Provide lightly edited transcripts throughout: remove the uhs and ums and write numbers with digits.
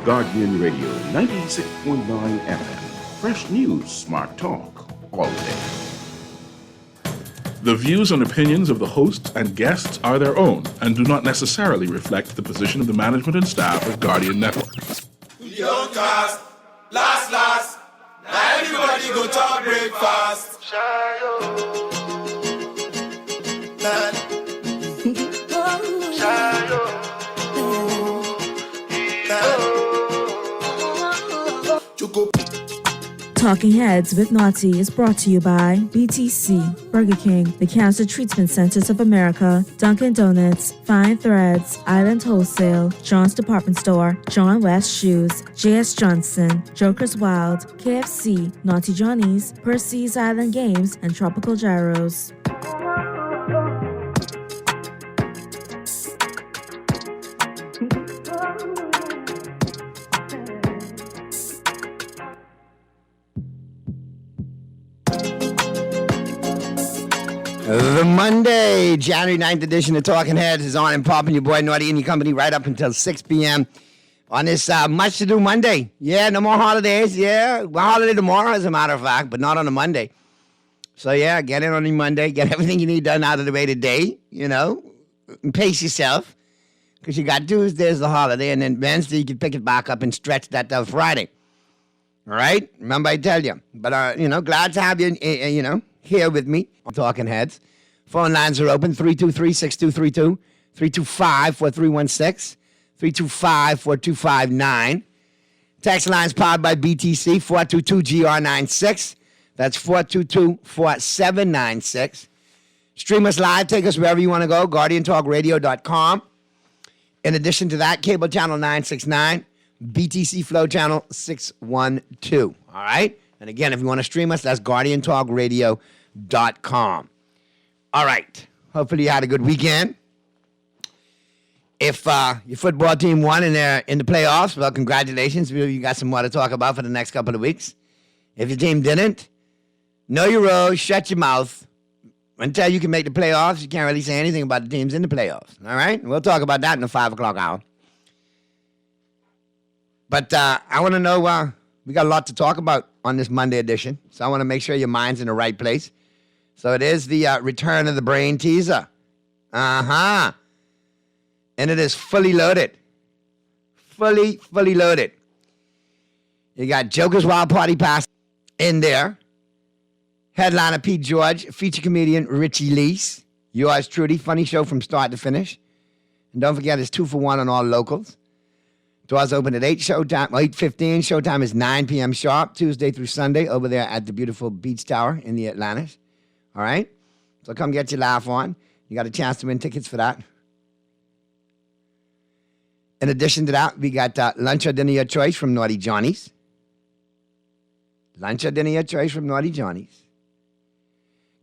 Guardian Radio 96.9 FM. Fresh news, smart talk, all day. The views and opinions of the hosts and guests are their own and do not necessarily reflect the position of the management and staff of Guardian Network. Young cast, last, now everybody go to breakfast. Talking Heads with Naughty is brought to you by BTC, Burger King, the Cancer Treatment Centers of America, Dunkin' Donuts, Fine Threads, Island Wholesale, John's Department Store, John West Shoes, J.S. Johnson, Joker's Wild, KFC, Naughty Johnny's, Percy's Island Games, and Tropical Gyros. The Monday, January 9th edition of Talking Heads is on and popping. Your boy Naughty and your company right up until 6 p.m. on this much to do Monday. Yeah, no more holidays. Yeah, well, holiday tomorrow as a matter of fact, but not on a Monday. So yeah, get in on the Monday. Get everything you need done out of the way today, you know. And pace yourself because you got Tuesday as the holiday and then Wednesday you can pick it back up and stretch that till Friday. All right? Remember I tell you. But, glad to have you, here with me on Talking Heads. Phone lines are open, 323-6232, 325-4316, 325-4259. Text lines powered by BTC, 422-GR96. That's 422-4796. Stream us live, take us wherever you want to go, GuardianTalkRadio.com. In addition to that, cable channel 969, BTC Flow channel 612. All right? And again, if you want to stream us, that's GuardianTalkRadio.com. All right. Hopefully you had a good weekend. If your football team won and they're in the playoffs, well, congratulations. You got some more to talk about for the next couple of weeks. If your team didn't, know your role, shut your mouth. Until you can make the playoffs, you can't really say anything about the teams in the playoffs. All right? We'll talk about that in the 5 o'clock hour. But I want to know, we got a lot to talk about on this Monday edition, so I want to make sure your mind's in the right place. So it is the return of the brain teaser. And it is fully loaded. Fully loaded. You got Joker's Wild Party Pass in there. Headliner Pete George, feature comedian Richie Leese. Yours truly, funny show from start to finish. And don't forget, it's 2 for 1 on all locals. Doors open at 8, showtime, 8:15. Showtime is 9 p.m. sharp, Tuesday through Sunday, over there at the beautiful Beach Tower in the Atlantis. All right? So come get your laugh on. You got a chance to win tickets for that. In addition to that, we got lunch or dinner your choice from Naughty Johnny's. Lunch or dinner your choice from Naughty Johnny's.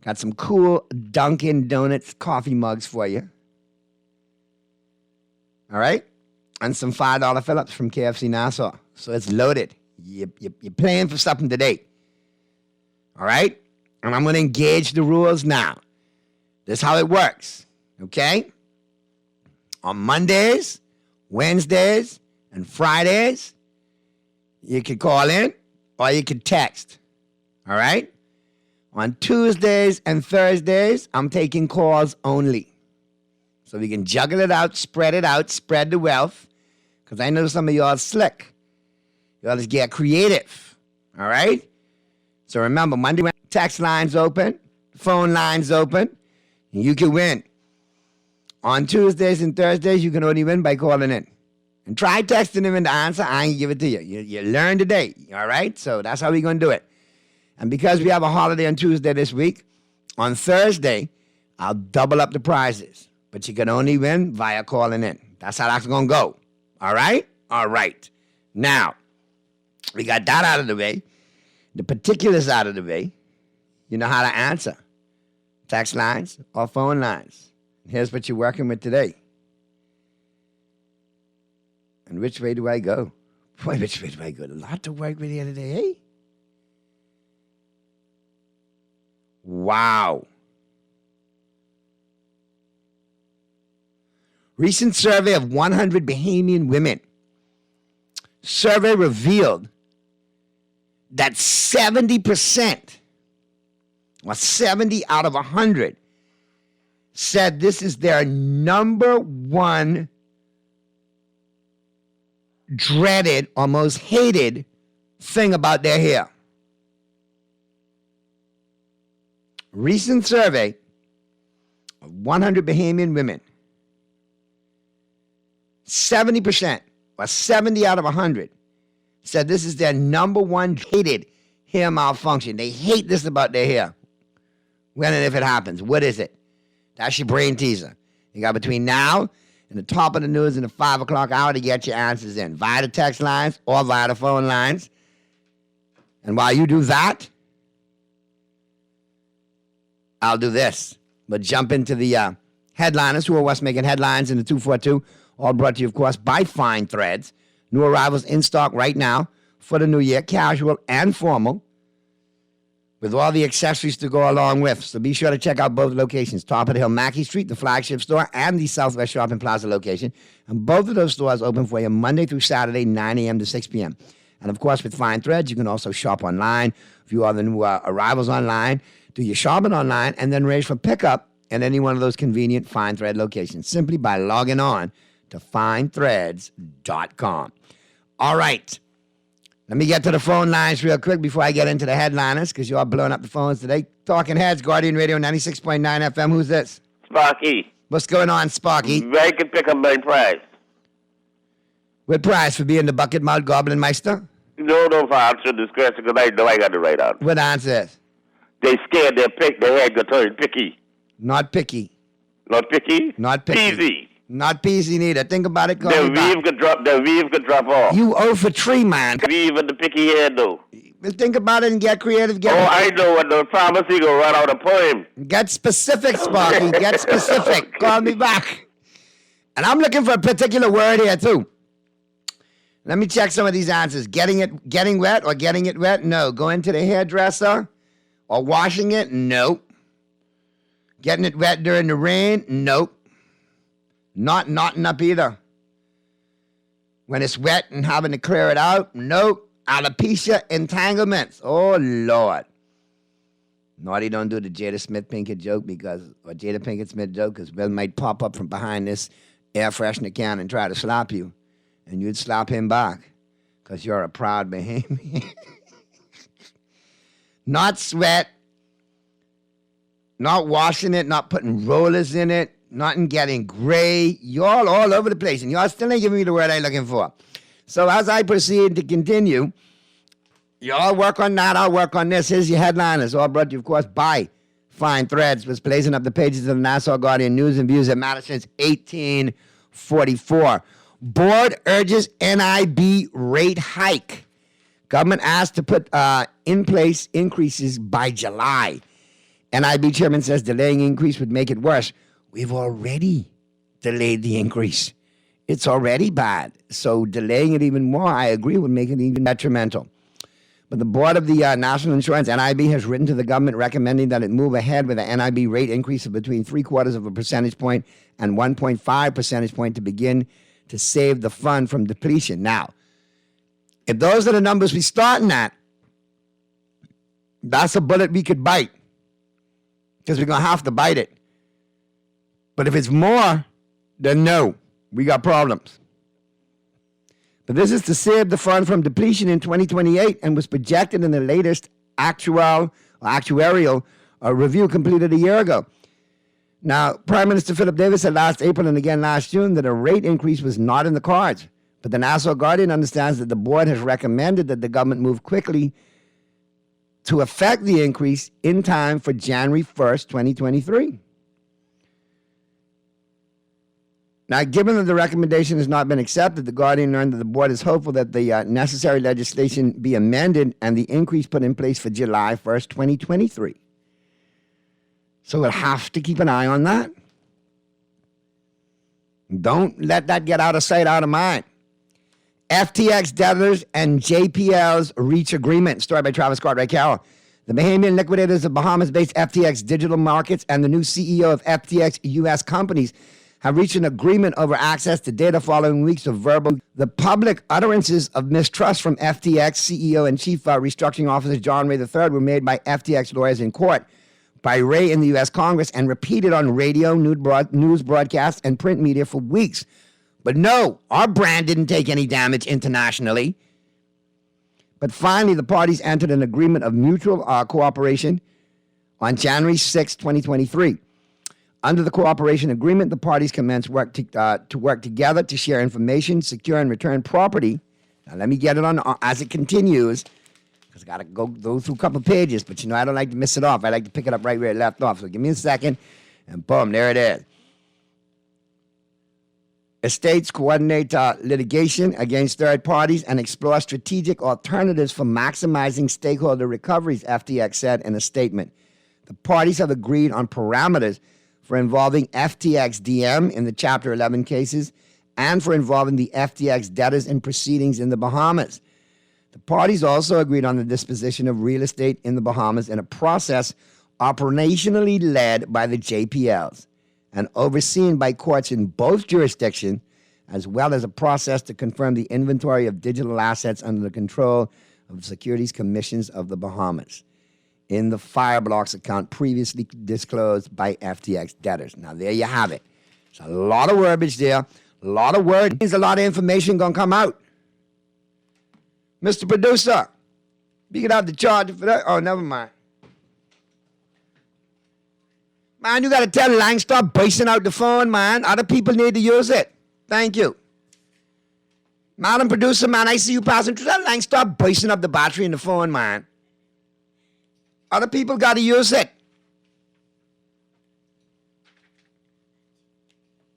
Got some cool Dunkin' Donuts coffee mugs for you. All right? And some $5 fill-ups from KFC Nassau. So it's loaded. You're playing for something today. All right? And I'm going to engage the rules now. This is how it works. Okay? On Mondays, Wednesdays, and Fridays, you can call in or you can text. All right? On Tuesdays and Thursdays, I'm taking calls only. So we can juggle it out, spread the wealth. Because I know some of y'all are slick. Y'all just get creative. All right? So remember, Monday, text lines open, phone lines open, and you can win. On Tuesdays and Thursdays, you can only win by calling in. And try texting them in the answer. I ain't give it to you. You learn today. All right? So that's how we're going to do it. And because we have a holiday on Tuesday this week, on Thursday, I'll double up the prizes. But you can only win via calling in. That's how that's going to go. All right? All right. Now, we got that out of the way. The particulars out of the way. You know how to answer. Text lines or phone lines. Here's what you're working with today. And which way do I go? Boy, which way do I go? A lot to work with here today, eh? Wow. Recent survey of 100 Bahamian women survey revealed that 70%, or 70 out of 100, said this is their number one dreaded or most hated thing about their hair. Recent survey of 100 Bahamian women, 70%, or 70 out of 100, said this is their number one hated hair malfunction. They hate this about their hair. When and if it happens, what is it? That's your brain teaser. You got between now and the top of the news in the 5 o'clock hour to get your answers in, via the text lines or via the phone lines. And while you do that, I'll do this. But jump into the headliners who are what's making headlines in the 242. All brought to you, of course, by Fine Threads. New arrivals in stock right now for the new year, casual and formal, with all the accessories to go along with. So be sure to check out both locations, Top of the Hill, Mackey Street, the flagship store, and the Southwest Shopping Plaza location. And both of those stores open for you Monday through Saturday, 9 a.m. to 6 p.m. And, of course, with Fine Threads, you can also shop online, view all the new arrivals online, do your shopping online, and then arrange for pickup at any one of those convenient Fine Thread locations simply by logging on to finethreads.com. All right. Let me get to the phone lines real quick before I get into the headliners, because you're all blowing up the phones today. Talking Heads, Guardian Radio 96.9 FM. Who's this? Sparky. What's going on, Sparky? They can pick up my price. What price for being the bucket mouth goblin meister? No, for answer discretion, because I know I got the right answer. What answer is? They scared their head got turned picky. Not picky. Not picky? Not picky. Easy. Not peasy neither. Think about it. The weave could drop off. You 0 for 3, man. Weave and the picky head, though. Well, think about it and get creative. I know what the pharmacy go run out of poem. Get specific, Sparky. Get specific. Call me back. And I'm looking for a particular word here, too. Let me check some of these answers. Getting wet or getting it wet? No. Going to the hairdresser or washing it? Nope. Getting it wet during the rain? Nope. Not knotting up either. When it's wet and having to clear it out? Nope. Alopecia entanglements. Oh, Lord. Naughty don't do the Jada Smith Pinkett joke or Jada Pinkett Smith joke, because Will might pop up from behind this air freshener can and try to slap you. And you'd slap him back, because you're a proud Bahamian. Not sweat. Not washing it. Not putting rollers in it. Not in getting gray. Y'all all over the place. And y'all still ain't giving me the word I'm looking for. So as I proceed to continue, y'all work on that. I'll work on this. Here's your headliners. All brought to you, of course, by Fine Threads, was blazing up the pages of the Nassau Guardian News and Views that matter since 1844. Board urges NIB rate hike. Government asked to put in place increases by July. NIB chairman says delaying increase would make it worse. We've already delayed the increase. It's already bad. So delaying it even more, I agree, would make it even detrimental. But the board of the National Insurance, NIB, has written to the government recommending that it move ahead with an NIB rate increase of between 0.75 percentage point and 1.5 percentage point to begin to save the fund from depletion. Now, if those are the numbers we're starting at, that's a bullet we could bite, because we're going to have to bite it. But if it's more, then no, we got problems. But this is to save the fund from depletion in 2028 and was projected in the latest actuarial review completed a year ago. Now, Prime Minister Philip Davis said last April and again last June that a rate increase was not in the cards. But the Nassau Guardian understands that the board has recommended that the government move quickly to effect the increase in time for January 1st, 2023. Now, given that the recommendation has not been accepted, the Guardian learned that the board is hopeful that the necessary legislation be amended and the increase put in place for July 1st, 2023. So we'll have to keep an eye on that. Don't let that get out of sight, out of mind. FTX debtors and JPLs reach agreement. Story by Travis Cartwright Carroll. The Bahamian liquidators of Bahamas-based FTX Digital Markets and the new CEO of FTX U.S. companies have reached an agreement over access to data following weeks of verbal. The public utterances of mistrust from FTX CEO and Chief Restructuring Officer John Ray III were made by FTX lawyers in court, by Ray in the U.S. Congress, and repeated on radio, news broadcasts, and print media for weeks. But no, our brand didn't take any damage internationally. But finally, the parties entered an agreement of mutual cooperation on January 6, 2023. Under the cooperation agreement, the parties commenced to work together to share information, secure and return property. Now, let me get it on as it continues, because I got to go through a couple of pages. But, I don't like to miss it off. I like to pick it up right where it left off. So give me a second, and boom, there it is. Estates coordinate litigation against third parties and explore strategic alternatives for maximizing stakeholder recoveries, FTX said in a statement. The parties have agreed on parameters for involving FTX DM in the Chapter 11 cases and for involving the FTX debtors in proceedings in the Bahamas. The parties also agreed on the disposition of real estate in the Bahamas in a process operationally led by the JPLs and overseen by courts in both jurisdictions, as well as a process to confirm the inventory of digital assets under the control of the Securities Commissions of the Bahamas in the Fireblocks account previously disclosed by FTX debtors. Now, there you have it. It's a lot of verbiage there, a lot of words. There's a lot of information going to come out. Mr. Producer, you can have the charge for that. Oh, never mind. Man, you got to tell Lang, stop bursting out the phone, man. Other people need to use it. Thank you. Madam Producer, man, I see you passing through that Lang, stop bursting up the battery in the phone, man. Other people got to use it.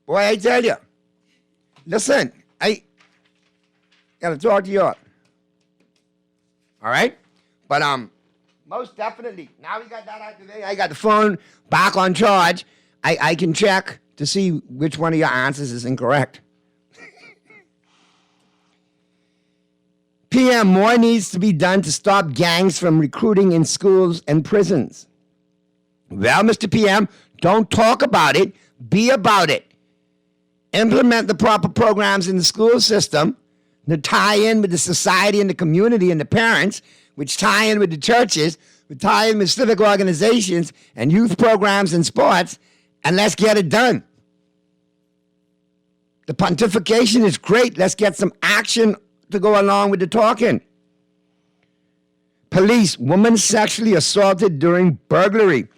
Boy, I tell you. Listen, I got to talk to you all. All right? But, most definitely, now we got that out today. I got the phone back on charge. I can check to see which one of your answers is incorrect. PM, more needs to be done to stop gangs from recruiting in schools and prisons. Well, Mr. PM, don't talk about it. Be about it. Implement the proper programs in the school system that tie in with the society and the community and the parents, which tie in with the churches, which tie in with civic organizations and youth programs and sports, and let's get it done. The pontification is great. Let's get some action to go along with the talking. Police, woman sexually assaulted during burglary.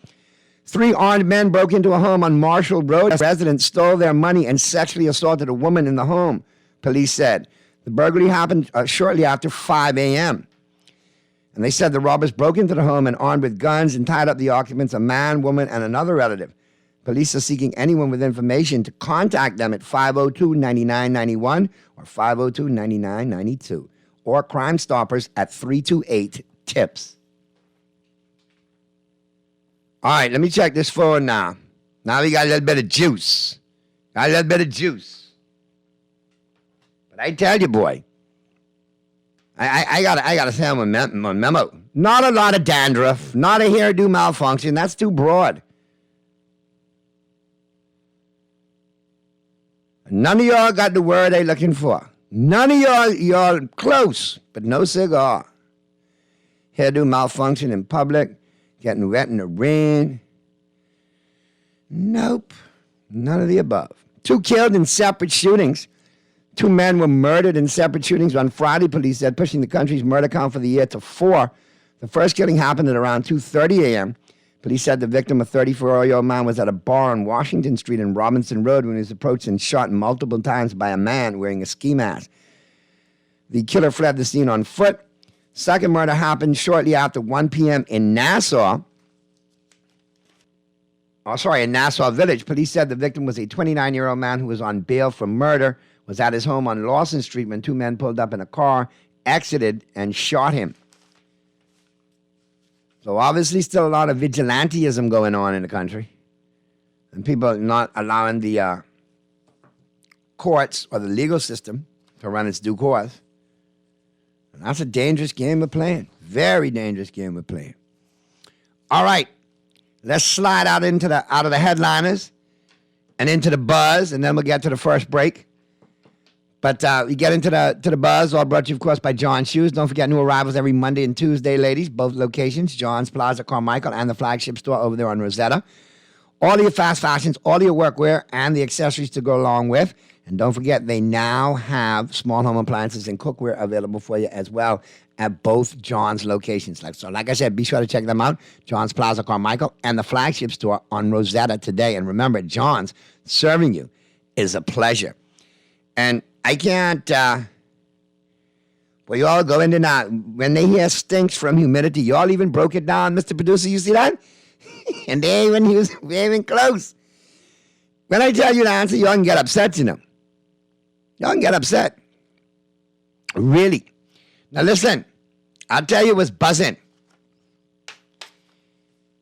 3 armed men broke into a home on Marshall Road. Residents stole their money and sexually assaulted a woman in the home, police said. The burglary happened shortly after 5 a.m. And they said the robbers broke into the home and armed with guns and tied up the occupants, a man, woman, and another relative. Police are seeking anyone with information to contact them at 502-9991 or 502-9992 or Crime Stoppers at 328-TIPS. All right, let me check this phone now. Now we got a little bit of juice. But I tell you, boy, I gotta say my memo. Not a lot of dandruff, not a hairdo malfunction. That's too broad. None of y'all got the word they looking for. None of y'all close, but no cigar. Hairdo malfunction in public, getting wet in the rain. Nope, none of the above. 2 killed in separate shootings. 2 men were murdered in separate shootings on Friday, police said, pushing the country's murder count for the year to 4. The first killing happened at around 2:30 a.m. Police said the victim, a 34-year-old man, was at a bar on Washington Street and Robinson Road when he was approached and shot multiple times by a man wearing a ski mask. The killer fled the scene on foot. Second murder happened shortly after 1 p.m. in Nassau. In Nassau Village. Police said the victim was a 29-year-old man who was on bail for murder, was at his home on Lawson Street when 2 men pulled up in a car, exited, and shot him. So obviously still a lot of vigilantism going on in the country. And people not allowing the courts or the legal system to run its due course. And that's a dangerous game we're playing. Very dangerous game we're playing. All right. Let's slide out of the headliners and into the buzz, and then we'll get to the first break. But we get into the buzz, all brought to you, of course, by John's Shoes. Don't forget, new arrivals every Monday and Tuesday, ladies. Both locations, John's Plaza, Carmichael, and the flagship store over there on Rosetta. All of your fast fashions, all of your workwear, and the accessories to go along with. And don't forget, they now have small home appliances and cookware available for you as well at both John's locations. Like I said, be sure to check them out. John's Plaza, Carmichael, and the flagship store on Rosetta today. And remember, John's serving you is a pleasure. And I can't, well, you all go into now. When they hear stinks from humidity, you all even broke it down, Mr. Producer, you see that? And they ain't even close. When I tell you the answer, you all can get upset, you know. You all can get upset. Really. Now listen, I'll tell you what's buzzing.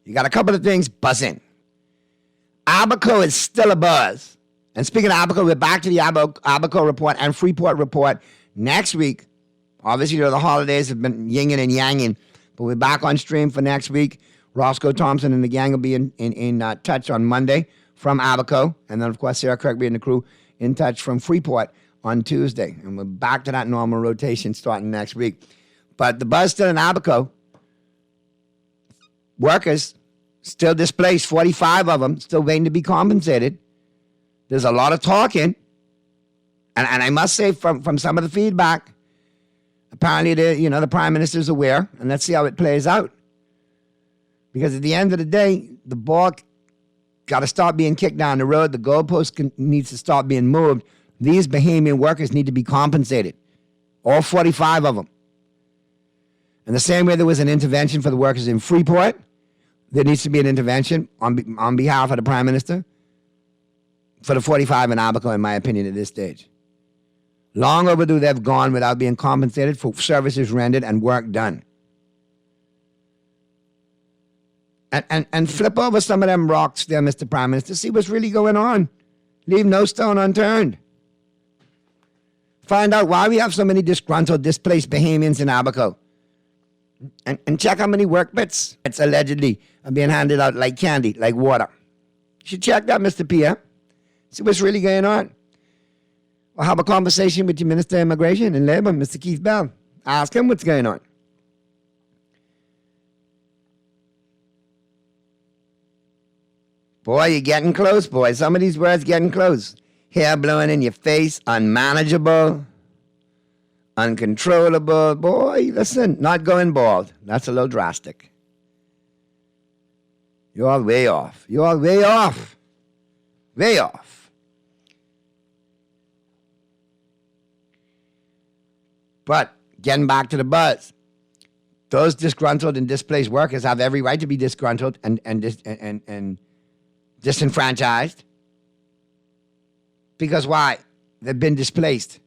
You got a couple of things buzzing. Abaco is still a buzz. And speaking of Abaco, we're back to the Abaco report and Freeport report next week. Obviously, the holidays have been yinging and yanging, but we're back on stream for next week. Roscoe Thompson and the gang will be in touch on Monday from Abaco. And then, of course, Sarah Kirkby and the crew in touch from Freeport on Tuesday. And we're back to that normal rotation starting next week. But the buzz still in Abaco. Workers still displaced, 45 of them, still waiting to be compensated. There's a lot of talking. And I must say, from some of the feedback, apparently the Prime Minister's aware, and let's see how it plays out. Because at the end of the day, the ball got to stop being kicked down the road. The goalpost needs to stop being moved. These Bahamian workers need to be compensated. All 45 of them. And the same way there was an intervention for the workers in Freeport, there needs to be an intervention on behalf of the Prime Minister for the 45 in Abaco, in my opinion, at this stage. Long overdue they've gone without being compensated for services rendered and work done. And flip over some of them rocks there, Mr. Prime Minister. See what's really going on. Leave no stone unturned. Find out why we have so many disgruntled, displaced Bahamians in Abaco. And check how many work bits it's allegedly are being handed out like candy, like water. You should check that, Mr. Pierre. See what's really going on. Or have a conversation with your Minister of Immigration and Labor, Mr. Keith Bell. Ask him what's going on. Boy, you're getting close, boy. Some of these words getting close. Hair blowing in your face, unmanageable, uncontrollable. Boy, listen, not going bald. That's a little drastic. You're all way off. You're all way off. Way off. But getting back to the buzz, those disgruntled and displaced workers have every right to be disgruntled and disenfranchised. Because why? They've been displaced.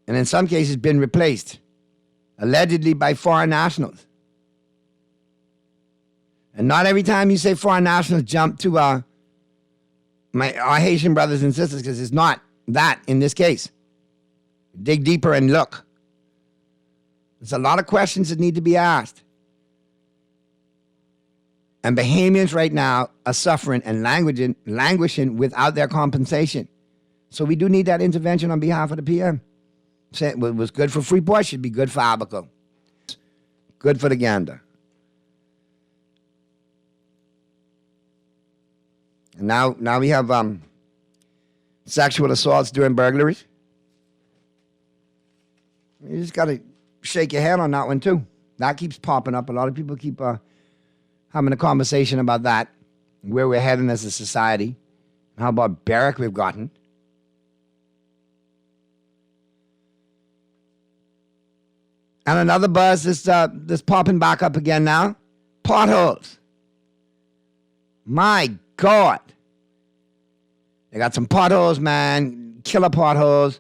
And in some cases been replaced, allegedly by foreign nationals. And not every time you say foreign nationals jump to our Haitian brothers and sisters, because it's not that in this case. Dig deeper and look. There's a lot of questions that need to be asked. And Bahamians right now are suffering and languishing without their compensation. So we do need that intervention on behalf of the PM. Say what was good for Freeport should be good for Abaco. Good for the gander. And now we have sexual assaults during burglaries. You just got to shake your head on that one, too. That keeps popping up. A lot of people keep having a conversation about that, where we're heading as a society, and how barbaric we've gotten. And another buzz is popping back up again now. Potholes. My God. They got some potholes, man. Killer potholes.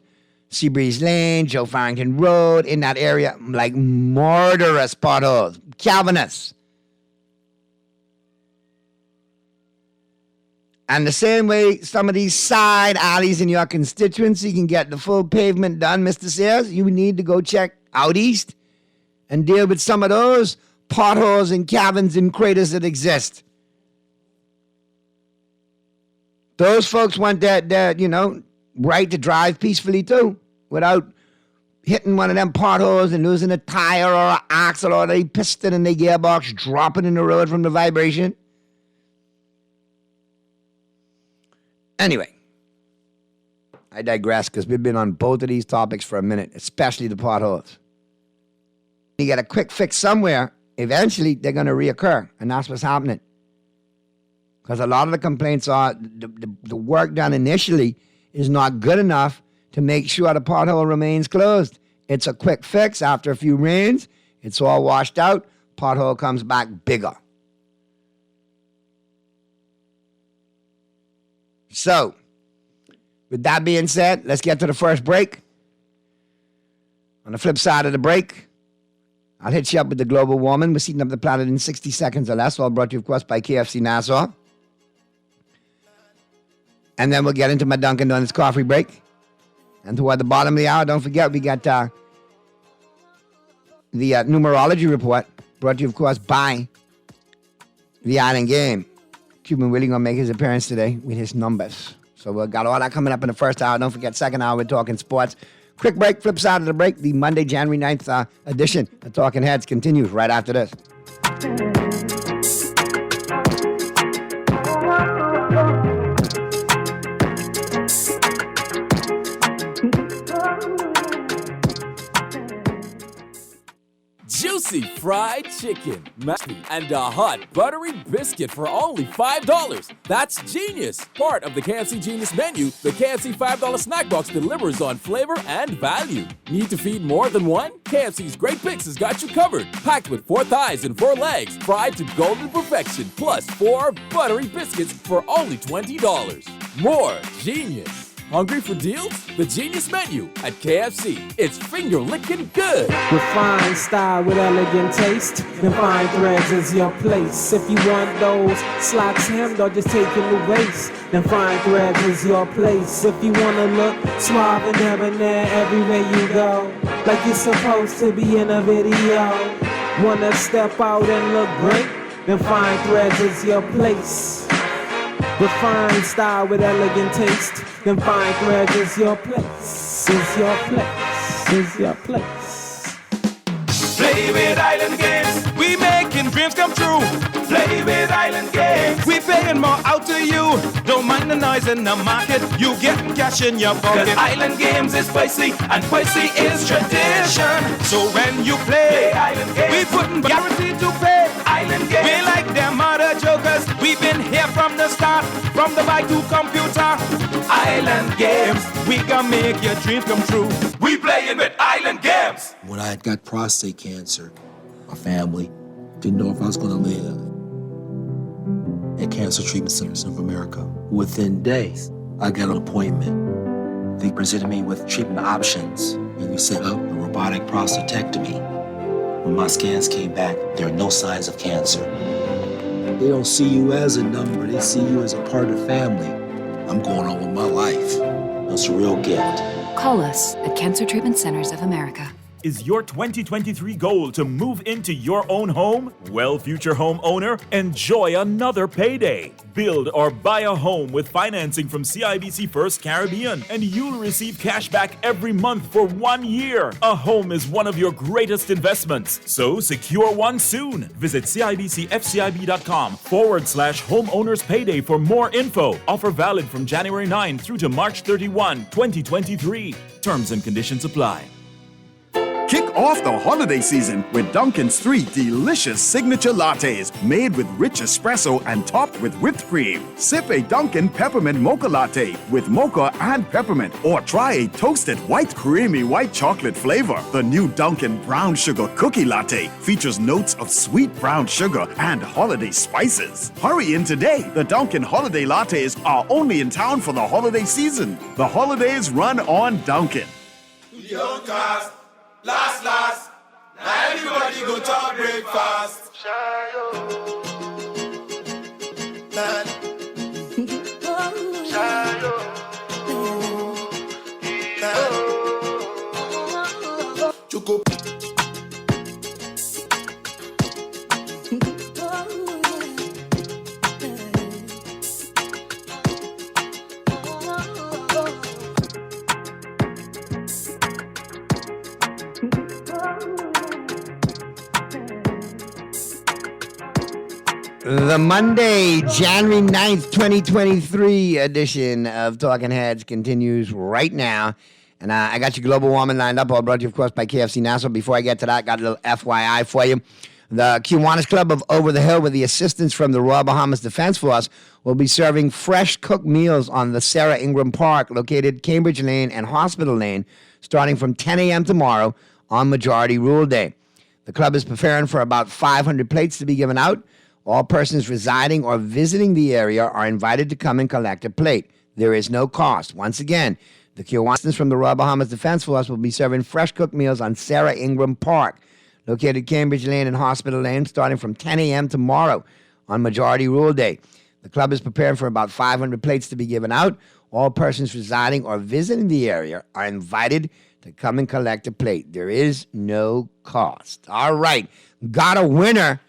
Seabreeze Lane, Joe Farrington Road, in that area, like murderous potholes. Calvinists. And the same way some of these side alleys in your constituency can get the full pavement done, Mr. Sayers, you need to go check out east and deal with some of those potholes and caverns and craters that exist. Those folks want that right to drive peacefully too, without hitting one of them potholes and losing a tire or an axle or they piston in their gearbox dropping in the road from the vibration. Anyway, I digress because we've been on both of these topics for a minute, especially the potholes. You get a quick fix somewhere, eventually they're going to reoccur, and that's what's happening. Because a lot of the complaints are the work done initially is not good enough to make sure the pothole remains closed. It's a quick fix. After a few rains, it's all washed out. Pothole comes back bigger. So, with that being said, let's get to the first break. On the flip side of the break, I'll hit you up with the global warming. We're heating up the planet in 60 seconds or less. All brought to you, of course, by KFC Nassau. And then we'll get into my Dunkin' Donuts coffee break. And toward the bottom of the hour, don't forget, we got the numerology report, brought to you, of course, by the Island Game. Cuban Willie going to make his appearance today with his numbers. So we've got all that coming up in the first hour. Don't forget, second hour, we're talking sports. Quick break, flip side of the break. The Monday, January 9th edition of Talking Heads continues right after this. Juicy fried chicken, and a hot buttery biscuit for only $5. That's genius! Part of the KFC Genius menu, the KFC $5 snack box delivers on flavor and value. Need to feed more than one? KFC's Great Picks has got you covered. Packed with 4 thighs and 4 legs, fried to golden perfection, plus 4 buttery biscuits for only $20. More genius! Hungry for deals? The Genius Menu at KFC. It's finger-licking good. Refined style with elegant taste. The fine threads is your place. If you want those slacks hemmed or just taking the waist, then fine threads is your place. If you wanna look suave and debonair everywhere you go, like you're supposed to be in a video. Wanna step out and look great? Then fine threads is your place. Refined style with elegant taste. Then fine threads is your place. Is your place. Is your place. Play with Island Games, we making dreams come true. Play with Island Games, we paying more out to you. Don't mind the noise in the market, you getting cash in your pocket. 'Cause Island Games is spicy, and spicy is tradition. So when you play Island Games, we putting guaranteed to pay. Island Games, we like them other jokers. We've been here from the start, from the bike to computer. Island Games, we gonna make your dreams come true. We playing with Island Games. When I had got prostate cancer, my family didn't know if I was going to live. At Cancer Treatment Centers of America, within days, I got an appointment. They presented me with treatment options, and we set up a robotic prostatectomy. When my scans came back, there are no signs of cancer. They don't see you as a number, they see you as a part of the family. I'm going on with my life. It's a real gift. Call us at Cancer Treatment Centers of America. Is your 2023 goal to move into your own home? Well, future homeowner, enjoy another payday. Build or buy a home with financing from CIBC First Caribbean, and you'll receive cash back every month for 1 year. A home is one of your greatest investments, so secure one soon. Visit CIBCFCIB.com/homeowners payday for more info. Offer valid from January 9 through to March 31, 2023. Terms and conditions apply. Kick off the holiday season with Dunkin's 3 delicious signature lattes made with rich espresso and topped with whipped cream. Sip a Dunkin' Peppermint Mocha Latte with mocha and peppermint, or try a toasted white creamy white chocolate flavor. The new Dunkin' Brown Sugar Cookie Latte features notes of sweet brown sugar and holiday spices. Hurry in today. The Dunkin' Holiday Lattes are only in town for the holiday season. The holidays run on Dunkin'. Young cast. Last, now everybody go to breakfast. Choco. The Monday, January 9th, 2023 edition of Talking Heads continues right now. And I got your global warming lined up, all brought to you, of course, by KFC Nassau. Before I get to that, got a little FYI for you. The Kiwanis Club of Over the Hill, with the assistance from the Royal Bahamas Defense Force, will be serving fresh cooked meals on the Sarah Ingram Park, located Cambridge Lane and Hospital Lane, starting from 10 a.m. tomorrow on Majority Rule Day. The club is preparing for about 500 plates to be given out. All persons residing or visiting the area are invited to come and collect a plate. There is no cost. Once again, the Kiwanis from the Royal Bahamas Defense Force will be serving fresh cooked meals on Sarah Ingram Park, located Cambridge Lane and Hospital Lane, starting from 10 a.m. tomorrow on Majority Rule Day. The club is preparing for about 500 plates to be given out. All persons residing or visiting the area are invited to come and collect a plate. There is no cost. All right, got a winner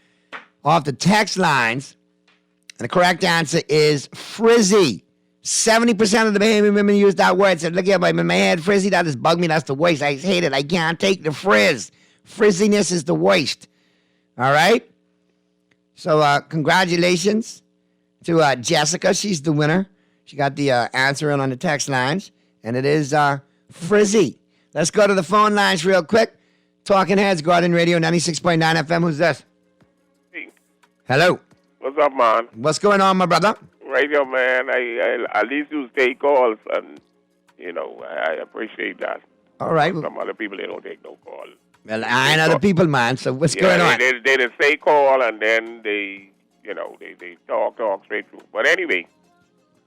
off the text lines, and the correct answer is frizzy. 70% of the Bahamian women use that word. Said, look at my head frizzy. That just bugged me. That's the worst. I hate it. I can't take the frizz. Frizziness is the worst. All right? So congratulations to Jessica. She's the winner. She got the answer in on the text lines, and it is frizzy. Let's go to the phone lines real quick. Talking Heads, Garden Radio, 96.9 FM. Who's this? Hey. Hello. What's up, man? What's going on, my brother? Radio, man. I at least you take calls, and, I appreciate that. All right. Some other people, they don't take no calls. Well, I ain't other people, man, so what's going on? They just say call, and then they talk straight through. But anyway,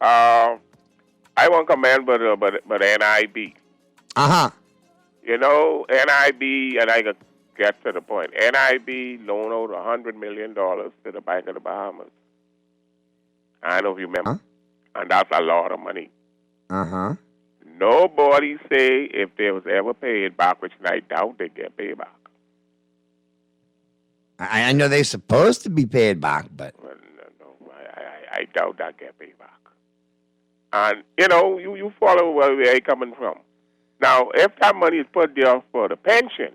I won't comment, but NIB. Uh-huh. NIB, and I can get to the point. NIB loaned out $100 million to the Bank of the Bahamas. I don't know if you remember. Huh? And that's a lot of money. Uh-huh. Nobody say if they was ever paid back, which I doubt they get paid back. I know they're supposed to be paid back, but... Well, no, I doubt that get paid back. And, you follow where they're coming from. Now, if that money is put there for the pension,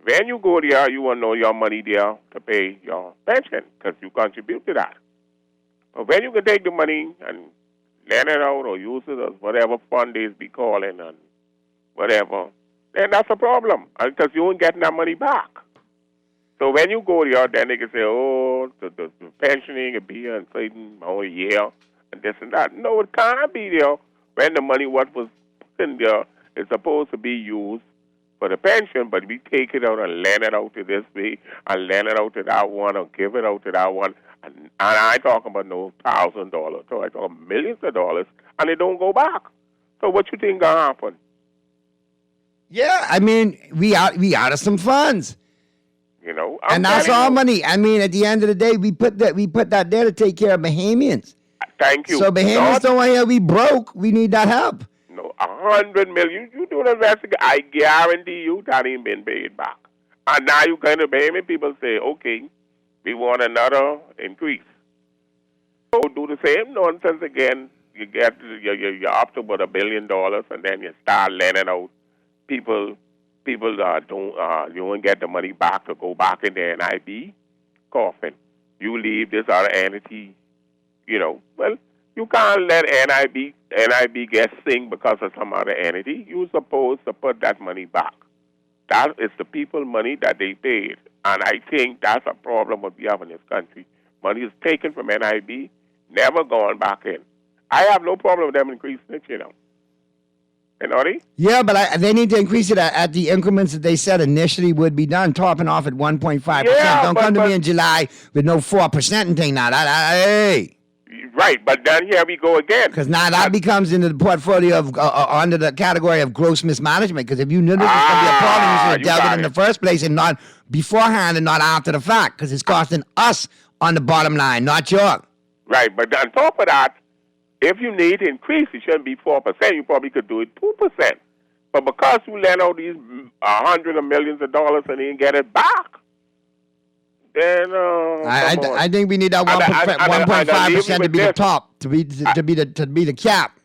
when you go there, you will know your money there to pay your pension because you contribute to that. But when you can take the money and lend it out or use it as whatever fund they be calling and whatever, then that's a problem because you won't get that money back. So when you go there, then they can say, the pensioning will be in certain year and this and that. No, it can't be there when the money what was in there is supposed to be used for the pension, but we take it out and lend it out to this way and lend it out to that one or give it out to that one. And I talking about no $1,000. So I talk millions of dollars, and they don't go back. So what you think gonna happen? Yeah, I mean, we out of some funds. And that's our money. I mean, at the end of the day, we put that there to take care of Bahamians. Thank you. So Bahamians don't want to hear we broke. We need that help. No, $100 million. You do the investigation. I guarantee you that ain't been paid back. And now you kind of Bahamian people say, okay, we want another increase. So do the same nonsense again. You get you're up to about $1 billion, and then you start lending out. People you won't get the money back to go back in the NIB coffin. You leave this other entity. Well, you can't let NIB get sing because of some other entity. You're supposed to put that money back. That is the people money that they paid. And I think that's a problem what we have in this country. Money is taken from NIB, never gone back in. I have no problem with them increasing it, Yeah, but they need to increase it at the increments that they said initially would be done, topping off at 1.5%. Don't come to me in July with no 4% and thing now. Hey. Right, but then here we go again. Because now that becomes into the portfolio of under the category of gross mismanagement. Because if you knew this was going to be a problem, you should have dealt with it in the first place and not beforehand and not after the fact. Because it's costing us on the bottom line, not you. Right, but on top of that, if you need to increase, it shouldn't be 4%. You probably could do it 2%. But because you lend out these hundreds of millions of dollars and then get it back, then I think we need that 1.5% to be the top, to be the cap.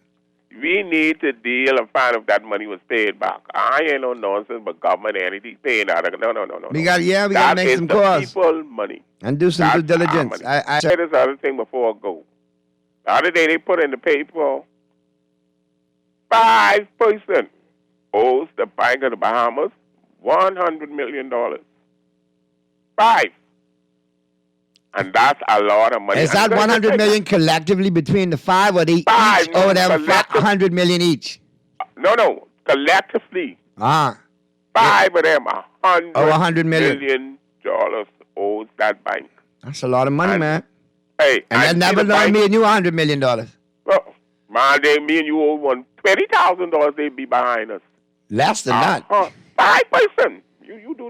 we need to deal and find if that money was paid back. I ain't no nonsense, but government entity paying that. No. We got to make some calls. That is the people money. And do some due diligence. I said this other thing before I go. The other day they put in the paper 5% owes the Bank of the Bahamas $100 million. 5. And that's a lot of money. Is that $100 million collectively between the 5, or they each owe them $100 million each? No. Collectively. 5 of them, $100 million owes that bank. That's a lot of money, man. Hey, and that never loaned me and you $100 million. Well, man, me and you owe $20,000. They'd be behind us. Less than that. 5%. You do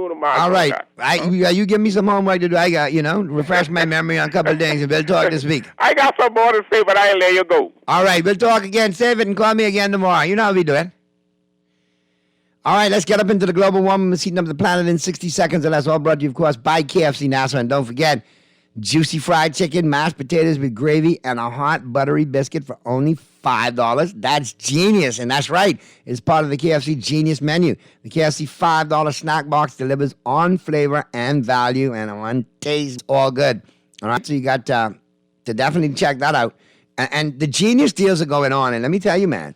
the math. All right. You give me some homework to do. I got, refresh my memory on a couple of things, and we'll talk this week. I got some more to say, but I'll let you go. All right. We'll talk again. Save it and call me again tomorrow. You know how we do it. All right. Let's get up into the global warming, heating up the planet in 60 seconds, and that's all brought to you, of course, by KFC Nassau. And don't forget, juicy fried chicken, mashed potatoes with gravy, and a hot buttery biscuit for only $5. That's genius, and that's right. It's part of the KFC Genius menu. The KFC $5 snack box delivers on flavor and value and on taste. All good. All right, so you got to definitely check that out. And the Genius deals are going on, and let me tell you, man,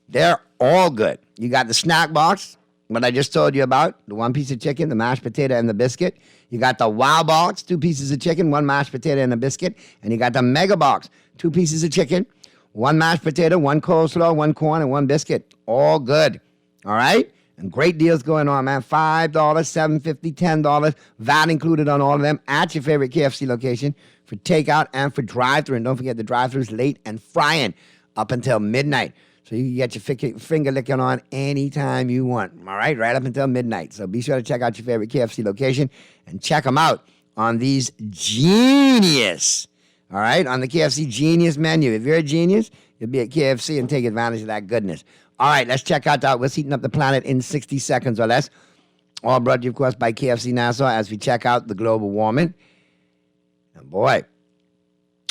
they're all good. You got the snack box, what I just told you about, the 1 piece of chicken, the mashed potato, and the biscuit. You got the Wow Box, 2 pieces of chicken, 1 mashed potato, and a biscuit. And you got the Mega Box, 2 pieces of chicken, 1 mashed potato, 1 coleslaw, 1 corn, and 1 biscuit. All good. All right? And great deals going on, man. $5, $7.50, $10. VAT included on all of them at your favorite KFC location for takeout and for drive-thru. And don't forget the drive-thru is late and frying up until midnight. So you can get your finger licking on anytime you want, all right? Right up until midnight. So be sure to check out your favorite KFC location and check them out on these Genius, all right? On the KFC Genius menu. If you're a genius, you'll be at KFC and take advantage of that goodness. All right, let's check out what's heating up the planet in 60 seconds or less. All brought to you, of course, by KFC Nassau as we check out the global warming. And boy,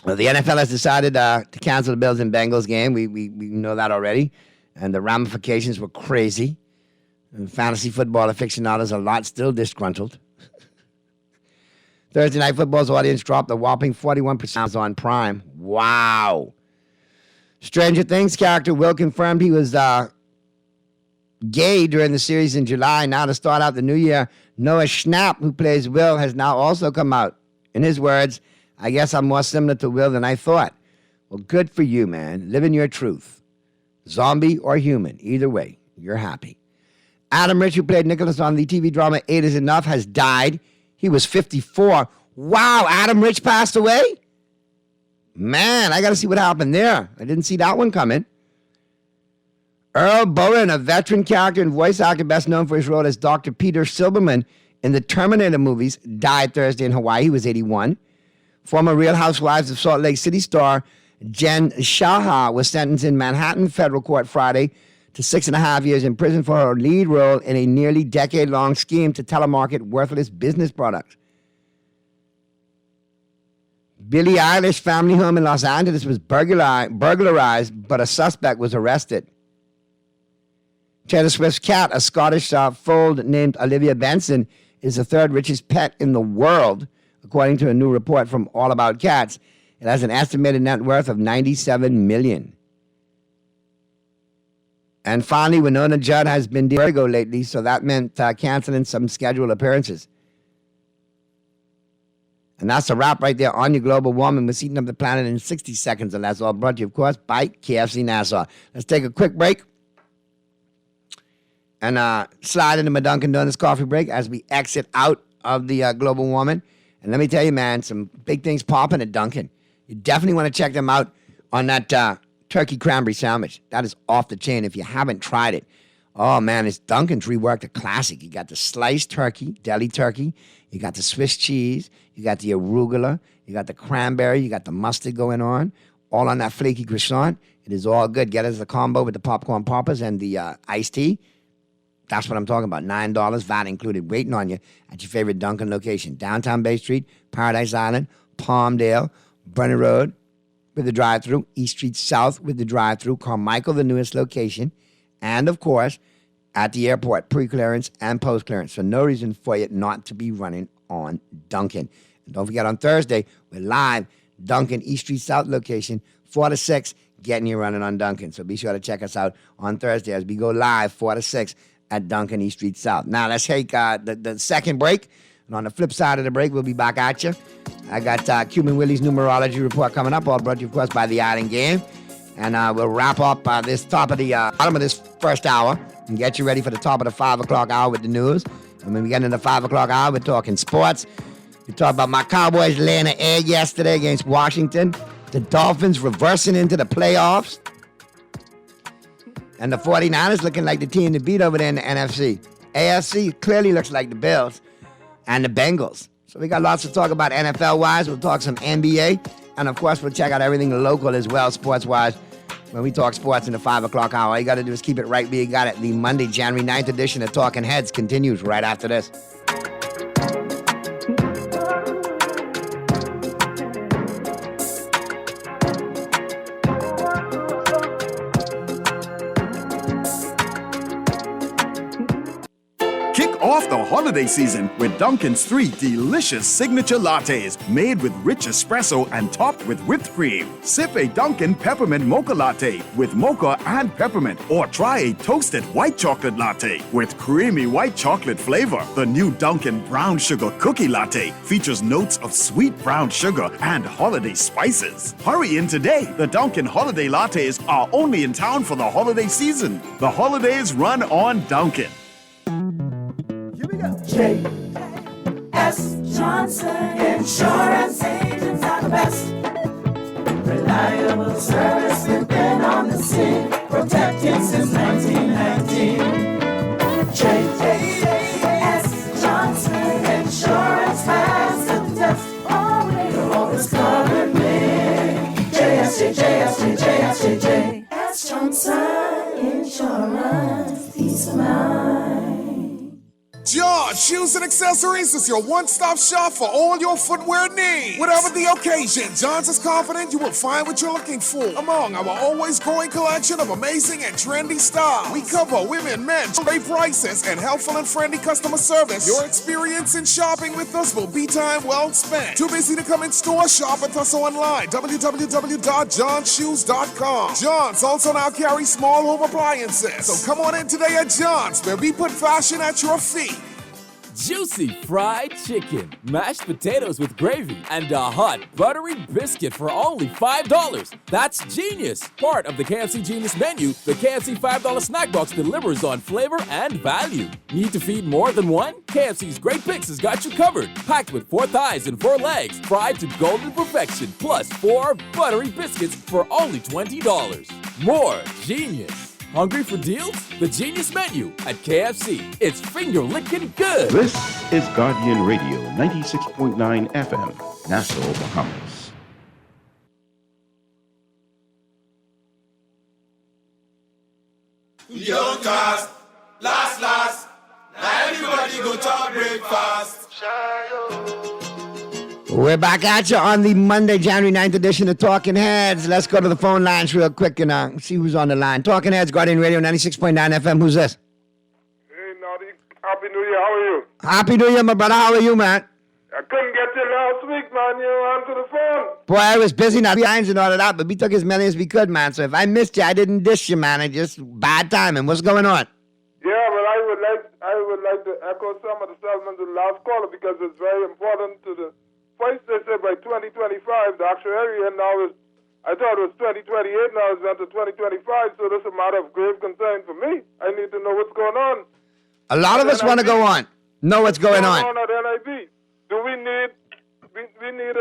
well, the NFL has decided to cancel the Bills and Bengals game. We know that already. And the ramifications were crazy. And fantasy football aficionados are a lot still disgruntled. Thursday Night Football's audience dropped a whopping 41% on Prime. Wow. Stranger Things character Will confirmed he was gay during the series in July. Now to start out the new year, Noah Schnapp, who plays Will, has now also come out. In his words, I guess I'm more similar to Will than I thought. Well, good for you, man. Living your truth. Zombie or human, either way, you're happy. Adam Rich, who played Nicholas on the TV drama 8 is Enough, has died. He was 54. Wow, Adam Rich passed away? Man, I got to see what happened there. I didn't see that one coming. Earl Bowen, a veteran character and voice actor best known for his role as Dr. Peter Silberman in the Terminator movies, died Thursday in Hawaii. He was 81. Former Real Housewives of Salt Lake City star Jen Shah was sentenced in Manhattan federal court Friday to 6.5 years in prison for her lead role in a nearly decade-long scheme to telemarket worthless business products. Billie Eilish family home in Los Angeles was burglarized, but a suspect was arrested. Taylor Swift's cat, a Scottish fold named Olivia Benson, is the 3rd richest pet in the world, according to a new report from All About Cats. It has an estimated net worth of $97 million. And finally, Winona Judd has been Virgo lately, so that meant canceling some scheduled appearances. And that's a wrap right there on your global warming. We're heating up the planet in 60 seconds, and that's all brought to you, of course, by KFC Nassau. Let's take a quick break and slide into my Dunkin' Donuts coffee break as we exit out of the global warming. And let me tell you, man, some big things popping at Dunkin'. You definitely want to check them out on that turkey cranberry sandwich. That is off the chain if you haven't tried it. Oh, man, it's Dunkin's reworked a classic. You got the sliced turkey, deli turkey. You got the Swiss cheese. You got the arugula. You got the cranberry. You got the mustard going on. All on that flaky croissant. It is all good. Get it as a combo with the popcorn poppers and the iced tea. That's what I'm talking about. $9, VAT included, waiting on you at your favorite Dunkin' location. Downtown Bay Street, Paradise Island, Palmdale, Bunny Road, with the drive-thru, East Street South with the drive-thru, Carmichael, the newest location, and, of course, at the airport, pre-clearance and post-clearance. So no reason for you not to be running on Dunkin'. And don't forget, on Thursday, we're live, Dunkin' East Street South location, 4 to 6, getting you running on Dunkin'. So be sure to check us out on Thursday as we go live, 4 to 6, at Dunkin' East Street South. Now, let's take the second break. And on the flip side of the break, we'll be back at you. I got Cuban Willie's numerology report coming up, all brought to you, of course, by the Island Game. And we'll wrap up this top of the bottom of this first hour and get you ready for the top of the 5 o'clock hour with the news. And when we get into the 5 o'clock hour, we're talking sports. We talk about my Cowboys laying an egg yesterday against Washington. The Dolphins reversing into the playoffs. And the 49ers looking like the team to beat over there in the NFC. AFC clearly looks like the Bills and the Bengals. So we got lots to talk about NFL-wise. We'll talk some NBA. And, of course, we'll check out everything local as well, sports-wise, when we talk sports in the 5 o'clock hour. All you got to do is keep it right where you got it. The Monday, January 9th edition of Talking Heads continues right after this. Off the holiday season with Dunkin's 3 delicious signature lattes made with rich espresso and topped with whipped cream. Sip a Dunkin' Peppermint Mocha Latte with mocha and peppermint, or try a toasted white chocolate latte with creamy white chocolate flavor. The new Dunkin' Brown Sugar Cookie Latte features notes of sweet brown sugar and holiday spices. Hurry in today. The Dunkin' Holiday Lattes are only in town for the holiday season. The holidays run on Dunkin'. J.S. Johnson Insurance agents are the best. Reliable service, we've been on the scene, protecting since 1919. J.S. Johnson Insurance has the test. You'll always cover me. J.S. Johnson Insurance, peace of mind. John Shoes and Accessories is your one-stop shop for all your footwear needs. Whatever the occasion, John's is confident you will find what you're looking for among our always growing collection of amazing and trendy styles. We cover women, men, great prices, and helpful and friendly customer service. Your experience in shopping with us will be time well spent. Too busy to come in store? Shop with us online, www.johnshoes.com. John's also now carries small home appliances. So come on in today at John's, where we put fashion at your feet. Juicy fried chicken, mashed potatoes with gravy, and a hot buttery biscuit for only $5. That's genius! Part of the KFC Genius menu, the KFC $5 snack box delivers on flavor and value. Need to feed more than one? KFC's Great Picks has got you covered. Packed with 4 thighs and 4 legs, fried to golden perfection, plus 4 buttery biscuits for only $20. More genius! Hungry for deals? The Genius Menu at KFC. It's finger-licking good. This is Guardian Radio, 96.9 FM, Nassau, Bahamas. Young cast, last, now everybody go to breakfast. We're back at you on the Monday, January 9th edition of Talking Heads. Let's go to the phone lines real quick and see who's on the line. Talking Heads, Guardian Radio, 96.9 FM. Who's this? Hey, Naughty. Happy New Year. How are you? Happy New Year, my brother. How are you, man? I couldn't get you last week, man. You were onto the phone. Boy, I was busy now behind and all of that, but we took as many as we could, man. So if I missed you, I didn't dish you, man. It's just bad timing. What's going on? Yeah, well, I would like to echo some of the sentiments of the last caller because it's very important to the... First, they said by 2025, the actual area now is, I thought it was 2028, now it's went to 2025, so this is a matter of grave concern for me. I need to know what's going on. A lot of us want to go on, know what's going on. At NIB? Do we need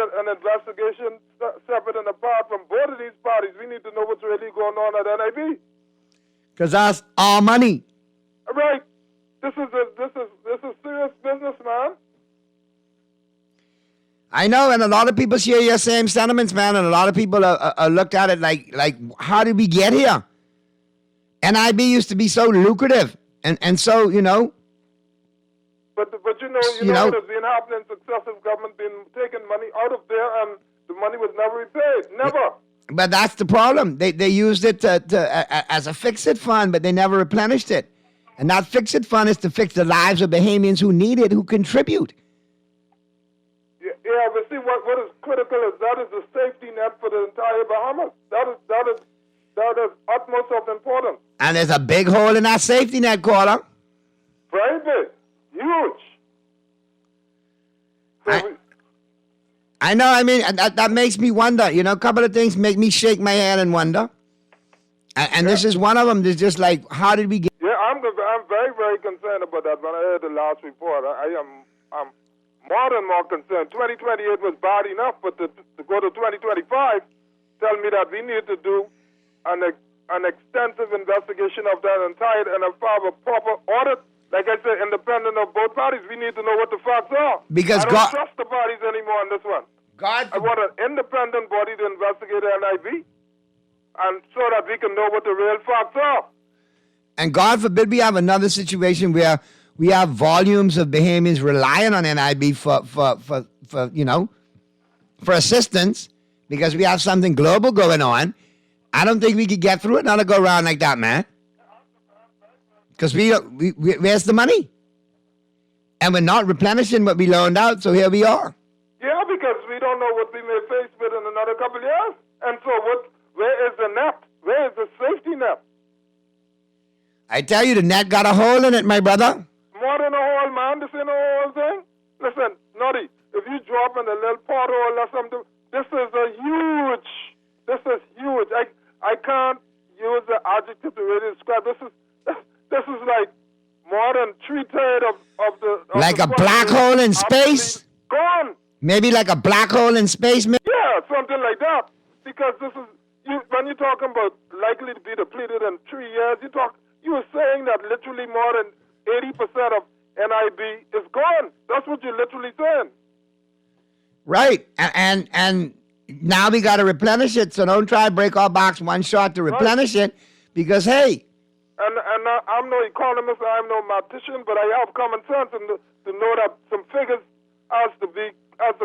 an investigation separate and apart from both of these parties? We need to know what's really going on at NIB. Because that's our money. Right. This is serious business, man. I know, and a lot of people share your same sentiments, man, and a lot of people are looked at it like, how did we get here? NIB used to be so lucrative, and so, you know. But you know what has been happening, successive government been taking money out of there, and the money was never repaid, never. But that's the problem. They used it as a fix-it fund, but they never replenished it. And that fix-it fund is to fix the lives of Bahamians who need it, who contribute. Yeah, but see, what is critical is that is the safety net for the entire Bahamas. That is utmost of importance. And there's a big hole in that safety net, caller. Very big. Huge. I know, I mean, that makes me wonder. You know, a couple of things make me shake my head and wonder. And this is one of them. There's just like, how did we get... Yeah, I'm very, very concerned about that. When I heard the last report, I'm more than more concerned. 2028 was bad enough, but to go to 2025, tell me that we need to do an extensive investigation of that entire and have a proper audit. Like I said, independent of both parties, we need to know what the facts are. Because I don't trust the parties anymore on this one. I want an independent body to investigate the NIB, and so that we can know what the real facts are. And God forbid we have another situation where we have volumes of Bahamians relying on NIB for assistance because we have something global going on. I don't think we could get through another go around like that, man. Because where's the money? And we're not replenishing what we loaned out, so here we are. Yeah, because we don't know what we may face with in another couple of years. And so where is the net? Where is the safety net? I tell you, the net got a hole in it, my brother. More than a hole, man. This ain't a whole thing. Listen, Noddy, if you drop in a little pothole or something, this is huge. I can't use the adjective to really describe. This is like more than 3/3 of the... Like a black hole in space? Gone. Maybe like a black hole in space? Yeah, something like that. Because this is... when you're talking about likely to be depleted in 3 years, you were saying that literally more than 80% of NIB is gone. That's what you're literally saying. Right. And now we got to replenish it, so don't try to break our box one shot to replenish it because, hey... And I'm no economist, I'm no mathematician, but I have common sense and to know that some figures has to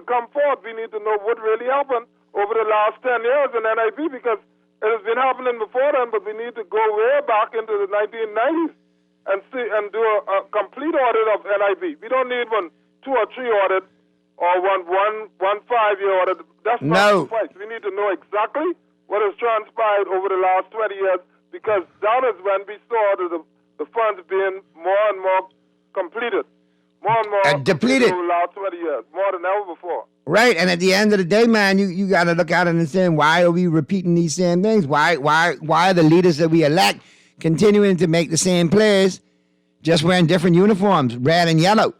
come forth. We need to know what really happened over the last 10 years in NIB because it has been happening before then, but we need to go way back into the 1990s and see and do a complete audit of NIB. We don't need 1, 2 or 3 audit or one 5-year audit. That's not suffice. We need to know exactly what has transpired over the last 20 years. Because that is when we saw the funds being more and more completed, more and more depleted over the last 20 years, more than ever before. Right, and at the end of the day, man, you got to look at it and say, why are we repeating these same things? Why are the leaders that we elect continuing to make the same plays, just wearing different uniforms, red and yellow?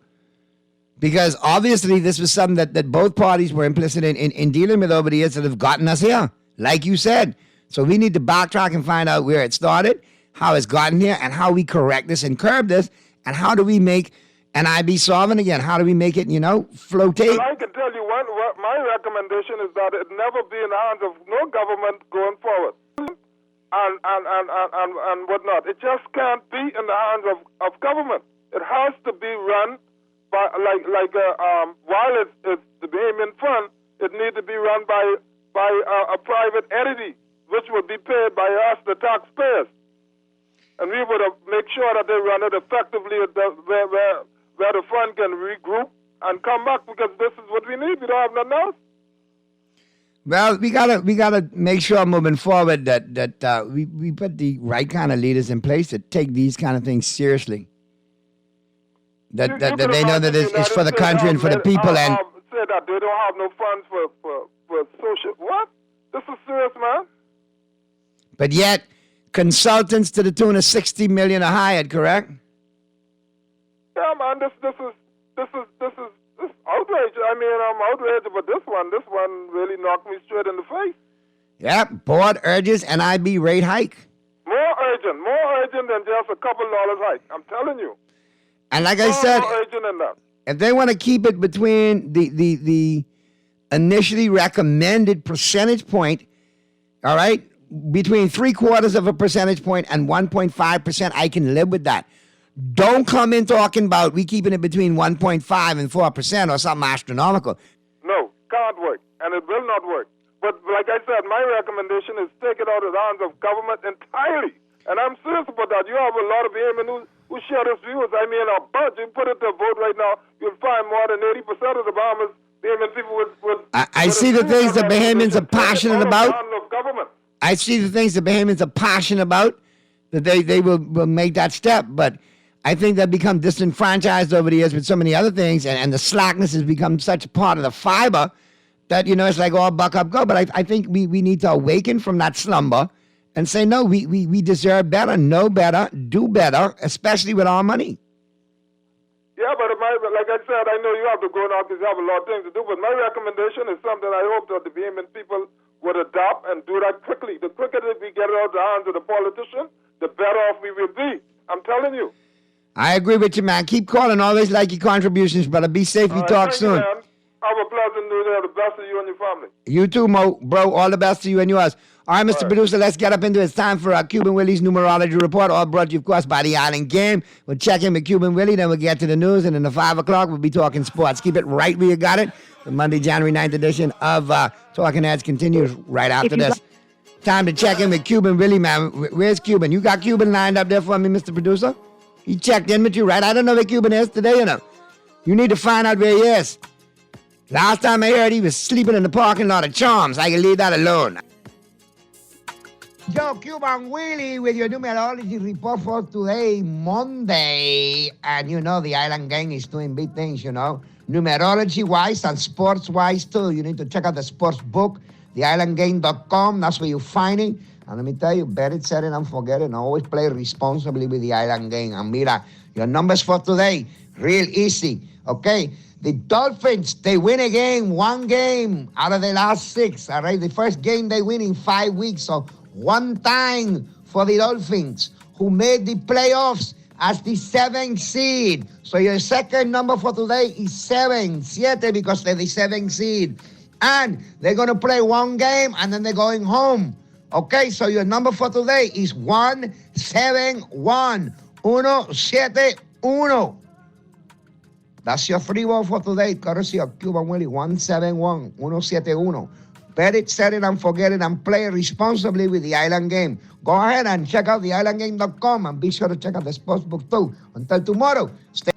Because obviously this was something that both parties were implicit in dealing with over the years that have gotten us here, like you said. So we need to backtrack and find out where it started, how it's gotten here, and how we correct this and curb this, and how do we make NIB solvent again? How do we make it, flotate? Well, I can tell you what my recommendation is that it never be in the hands of no government going forward, and whatnot. It just can't be in the hands of government. It has to be run by while it's the Bahamian Fund, it needs to be run by a private entity, which would be paid by us, the taxpayers. And we would make sure that they run it effectively where the fund can regroup and come back, because this is what we need. We don't have nothing else. Well, we gotta make sure moving forward that we put the right kind of leaders in place to take these kind of things seriously. That they know that it's for the country and for the people. And say that they don't have no funds for social. What? This is serious, man. But yet, consultants to the tune of $60 million are hired, correct? Yeah, man. This is outrage. I mean, I'm outraged about this one. This one really knocked me straight in the face. Yeah, board urges NIB rate hike. More urgent than just a couple dollars hike. I'm telling you. And like I said, more urgent than that. If they want to keep it between the initially recommended percentage point, all right, between 3/4 of a percentage point and 1.5%, I can live with that. Don't come in talking about we keeping it between 1.5 and 4% or something astronomical. No, can't work, and it will not work. But like I said, my recommendation is take it out of the hands of government entirely. And I'm serious about that. You have a lot of Bahamians who share this views. I mean, a bunch. You put it to vote right now, you'll find more than 80% of the Bahamian people would I see the things the Bahamians are passionate about. Government. I see the things the Bahamians are passionate about, that they will make that step. But I think they've become disenfranchised over the years with so many other things, and the slackness has become such a part of the fiber that, it's like, all buck up, go. But I think we need to awaken from that slumber and say, no, we deserve better, know better, do better, especially with our money. Yeah, but like I said, I know you have to go now because you have a lot of things to do. But my recommendation is something I hope that the Bahamian people would adopt and do that quickly. The quicker that we get it out of the hands of the politician, the better off we will be. I'm telling you. I agree with you, man. Keep calling. Always like your contributions, brother. Be safe. We talk soon. You, have a pleasant new day. The best of you and your family. You too, Mo. Bro, all the best to you and yours. All right, Mr. Producer, let's get up into it. It's time for our Cuban Willie's numerology report, all brought to you, of course, by the Island Game. We'll check in with Cuban Willie, then we'll get to the news, and in the 5 o'clock, we'll be talking sports. Keep it right where you got it. The Monday, January 9th edition of Talking Heads continues right after this. Time to check in with Cuban Willie, man. Where's Cuban? You got Cuban lined up there for me, Mr. Producer? He checked in with you, right? I don't know where Cuban is today, You need to find out where he is. Last time I heard, he was sleeping in the parking lot of Charms. I can leave that alone. Yo, Cuban Willie with your numerology report for today, Monday. And the Island Gang is doing big things, Numerology-wise and sports-wise, too. You need to check out the sports book, theislandgame.com. That's where you find it. And let me tell you, bet it, set it, and forget it. And always play responsibly with the Island Game. And mira, your numbers for today, real easy, okay? The Dolphins, they win again, one game out of the last 6, all right? The first game they win in 5 weeks, so one time for the Dolphins, who made the playoffs as the 7th seed. So your second number for today is 7, because they're the 7th seed. And they're going to play one game, and then they're going home. Okay, so your number for today is 171. 171. That's your free ball for today, courtesy of Cuban Willie, 171, 171. Bet it, set it, and forget it, and play responsibly with the Island Game. Go ahead and check out theislandgame.com, and be sure to check out the sportsbook too. Until tomorrow, stay.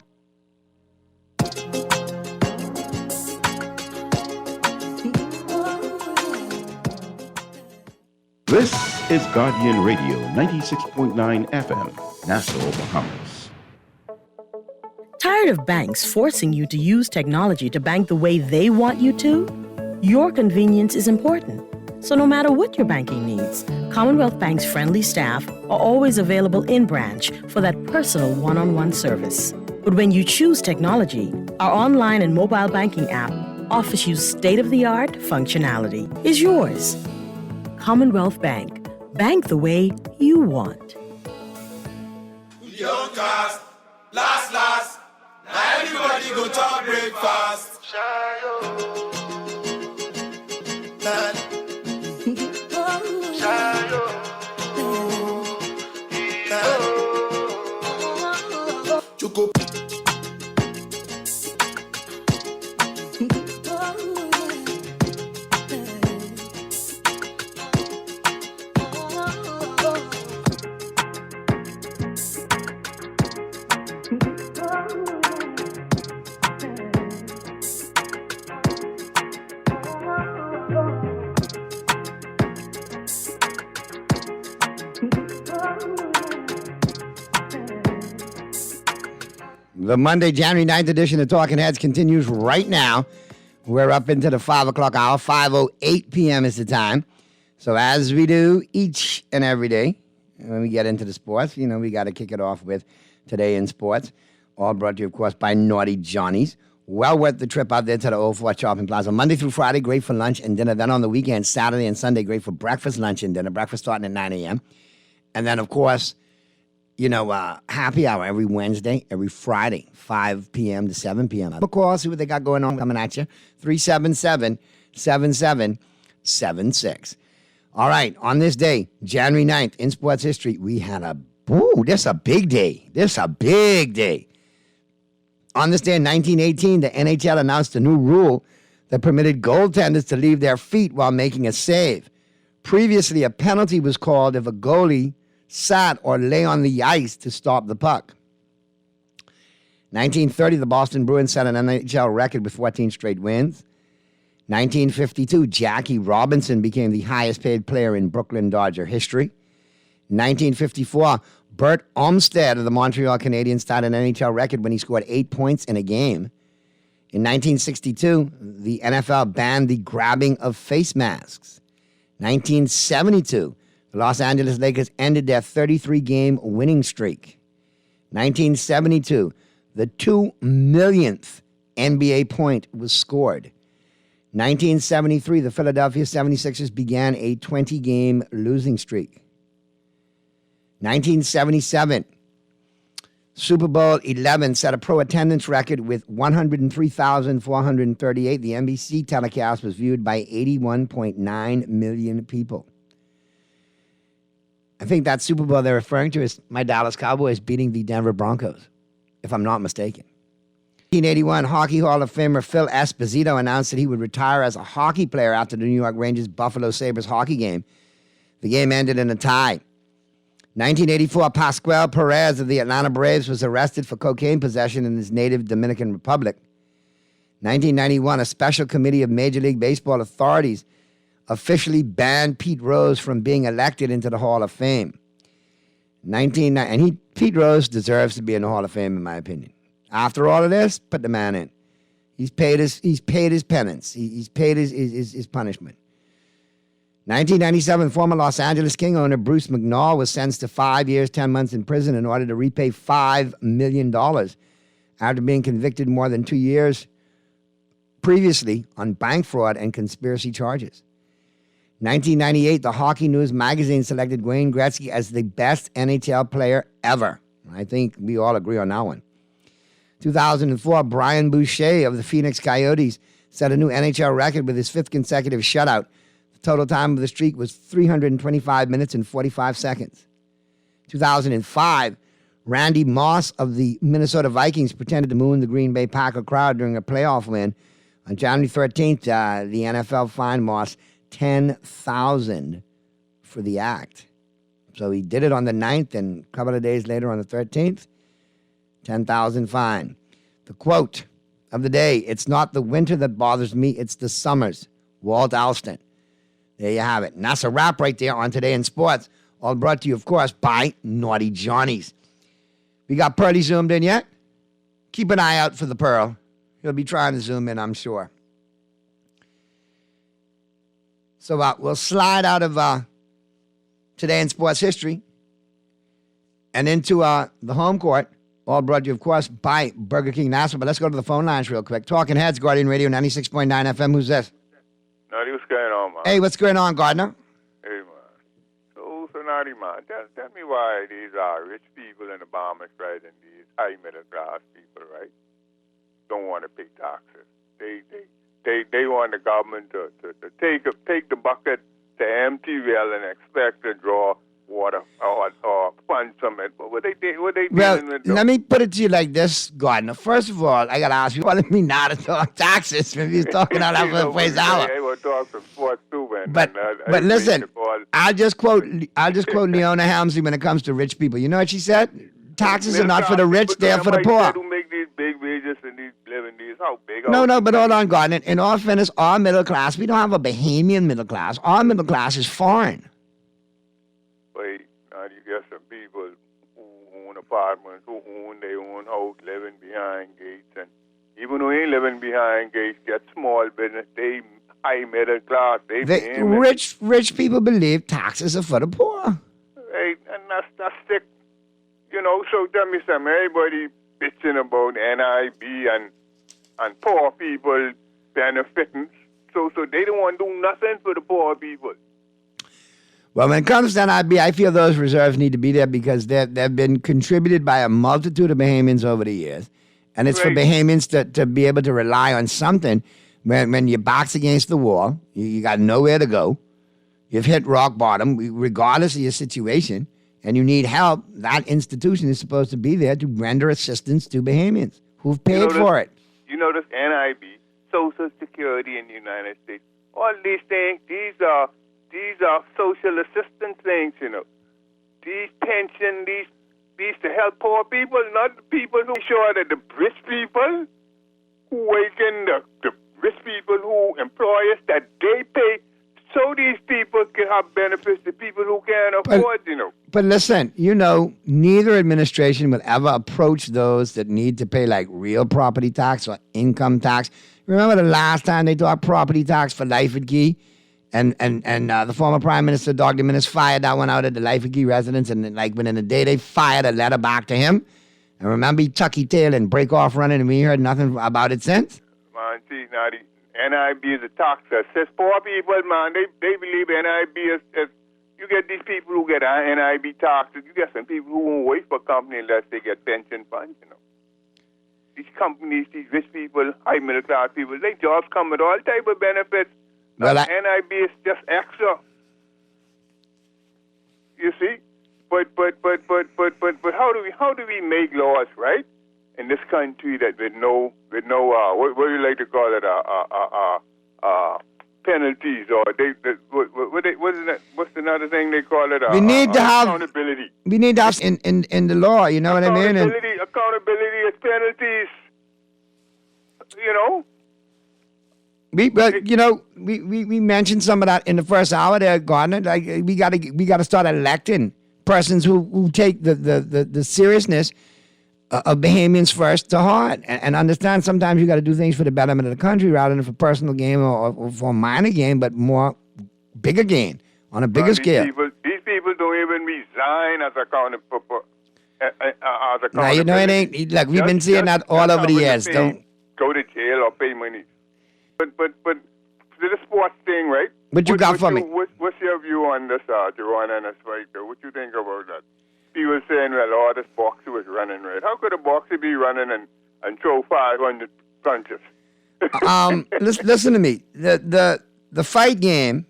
This is Guardian Radio, 96.9 FM, Nassau, Bahamas. Tired of banks forcing you to use technology to bank the way they want you to? Your convenience is important. So no matter what your banking needs, Commonwealth Bank's friendly staff are always available in branch for that personal one-on-one service. But when you choose technology, our online and mobile banking app offers you state-of-the-art functionality. Is yours. Commonwealth Bank. Bank the way you want. Young cast, last, now everybody go to breakfast. Choco. The Monday, January 9th edition of Talking Heads continues right now. We're up into the 5 o'clock hour. 5:08 p.m. is the time. So as we do each and every day, when we get into the sports, we got to kick it off with Today in Sports. All brought to you, of course, by Naughty Johnny's. Well worth the trip out there to the Old Fort Shopping Plaza. Monday through Friday, great for lunch and dinner. Then on the weekend, Saturday and Sunday, great for breakfast, lunch, and dinner. Breakfast starting at 9 a.m. And then, of course, happy hour every Wednesday, every Friday, 5 p.m. to 7 p.m. Of course, see what they got going on coming at you. 377-7776. All right, on this day, January 9th, in sports history, we had this is a big day. This is a big day. On this day in 1918, the NHL announced a new rule that permitted goaltenders to leave their feet while making a save. Previously, a penalty was called if a goalie sat or lay on the ice to stop the puck. 1930, the Boston Bruins set an NHL record with 14 straight wins. 1952, Jackie Robinson became the highest-paid player in Brooklyn Dodger history. 1954, Bert Olmsted of the Montreal Canadiens set an NHL record when he scored 8 points in a game. In 1962, the NFL banned the grabbing of face masks. 1972, the Los Angeles Lakers ended their 33-game winning streak. 1972, the 2 millionth NBA point was scored. 1973, the Philadelphia 76ers began a 20-game losing streak. 1977, Super Bowl 11 set a pro attendance record with 103,438. The NBC telecast was viewed by 81.9 million people. I think that Super Bowl they're referring to is my Dallas Cowboys beating the Denver Broncos, if I'm not mistaken. 1981, Hockey Hall of Famer Phil Esposito announced that he would retire as a hockey player after the New York Rangers-Buffalo Sabres hockey game. The game ended in a tie. 1984, Pascual Perez of the Atlanta Braves was arrested for cocaine possession in his native Dominican Republic. 1991, a special committee of Major League Baseball authorities officially banned Pete Rose from being elected into the Hall of Fame. Pete Rose deserves to be in the Hall of Fame, in my opinion. After all of this, put the man in. He's paid his penance. He's paid his punishment. 1997, former Los Angeles King owner Bruce McNall was sentenced to 5 years, 10 months in prison in order to repay $5 million after being convicted more than 2 years previously on bank fraud and conspiracy charges. 1998, the Hockey News magazine selected Wayne Gretzky as the best NHL player ever. I think we all agree on that one. 2004, Brian Boucher of the Phoenix Coyotes set a new NHL record with his 5th consecutive shutout. The total time of the streak was 325 minutes and 45 seconds. 2005, Randy Moss of the Minnesota Vikings pretended to moon the Green Bay Packer crowd during a playoff win. On January 13th, the NFL fined Moss $10,000 for the act. So he did it on the 9th, and a couple of days later on the 13th, $10,000 fine. The quote of the day, "It's not the winter that bothers me, it's the summers." Walt Alston. There you have it. And that's a wrap right there on Today in Sports. All brought to you, of course, by Naughty Johnny's. We got Pearly zoomed in yet? Keep an eye out for the Pearl. He'll be trying to zoom in, I'm sure. So we'll slide out of Today in Sports history and into the home court. All brought to you, of course, by Burger King Nassau. But let's go to the phone lines real quick. Talking Heads, Guardian Radio 96.9 FM. Who's this? Naughty, what's going on, man? Hey, what's going on, Gardner? Hey, man. So Naughty, man, tell me why these rich people in the bottom right and these high middle class people, right, don't want to pay taxes. They want the government to take the bucket to empty well and expect to draw water or fund from it. But what they dealing with? Let me put it to you like this, Gardner. First of all, I got to ask you, telling me not to talk taxes when he's talking out of the place hour. They will talk some sports too, man. But listen, I'll just quote Leona Helmsley when it comes to rich people. You know what she said? Taxes are not for the rich; they're for the poor. Who make these big wages and live in these how big? No, but hold on, Gardner. In all fairness, our middle class, we don't have a Bahamian middle class. Our middle class is foreign. Wait, now you get some people who own apartments, who own their own house, living behind gates, and even who ain't living behind gates, get small business. They high middle class. Rich people believe taxes are for the poor. Hey, and that's sick. You know, so tell me something. Everybody bitching about NIB and poor people benefiting. So they don't want to do nothing for the poor people. Well, when it comes to NIB, I feel those reserves need to be there because they've been contributed by a multitude of Bahamians over the years. And it's for Bahamians to be able to rely on something when your back's against the wall, you got nowhere to go, you've hit rock bottom, regardless of your situation, and you need help. That institution is supposed to be there to render assistance to Bahamians who've paid for it. You know this NIB Social Security in the United States. All these things, these are social assistance things, you know. These pension, these to help poor people, not the people who sure that the rich people who waken the rich people who employers that they pay, so these people can have benefits to people who can't afford, you know. But listen, you know, neither administration will ever approach those that need to pay like real property tax or income tax. Remember the last time they talked property tax for Life at Key? And the former Prime Minister, Dr. Minnis, fired that one out at the Life at Key residence. And like within a day, they fired a letter back to him. And remember, he tuck his tail and break off running, and we heard nothing about it since? Man, see, now the NIB is a tax that says poor people, man, they believe NIB is you get these people who get NIB taxes. You get some people who won't wait for company unless they get pension funds, you know. These companies, these rich people, high middle class people, their jobs come with all type of benefits. Well, NIB is just extra. You see? But how do we make laws, right? In this country that with no what do you like to call it, penalties, or what's another thing they call it? We need to have accountability. We need to have in the law. You know what I mean? Accountability is penalties. You know. We mentioned some of that in the first hour there, Gardner. Like we gotta start electing persons who take the seriousness of Bahamians first to heart and understand sometimes you got to do things for the betterment of the country rather than for personal gain or for minor gain, but more bigger gain on a bigger scale. These people don't even resign as accountable. Now, you know, it ain't, look, we've been seeing that all over the years. Don't go to jail or pay money. But the sports thing, right? What you got for me? What's your view on this Jerron Ennis fight? What you think about that? People saying, well, oh, this boxer was running right. How could a boxer be running and throw 500 punches? Listen to me. The fight game,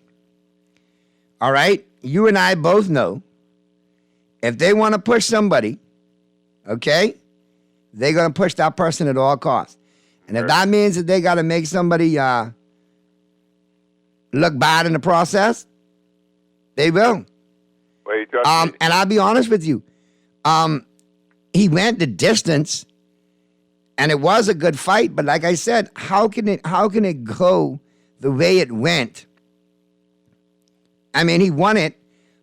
all right, you and I both know if they want to push somebody, okay, they're going to push that person at all costs. And if that means that they got to make somebody look bad in the process, they will. And I'll be honest with you. He went the distance, and it was a good fight. But like I said, how can it go the way it went? I mean, he won it,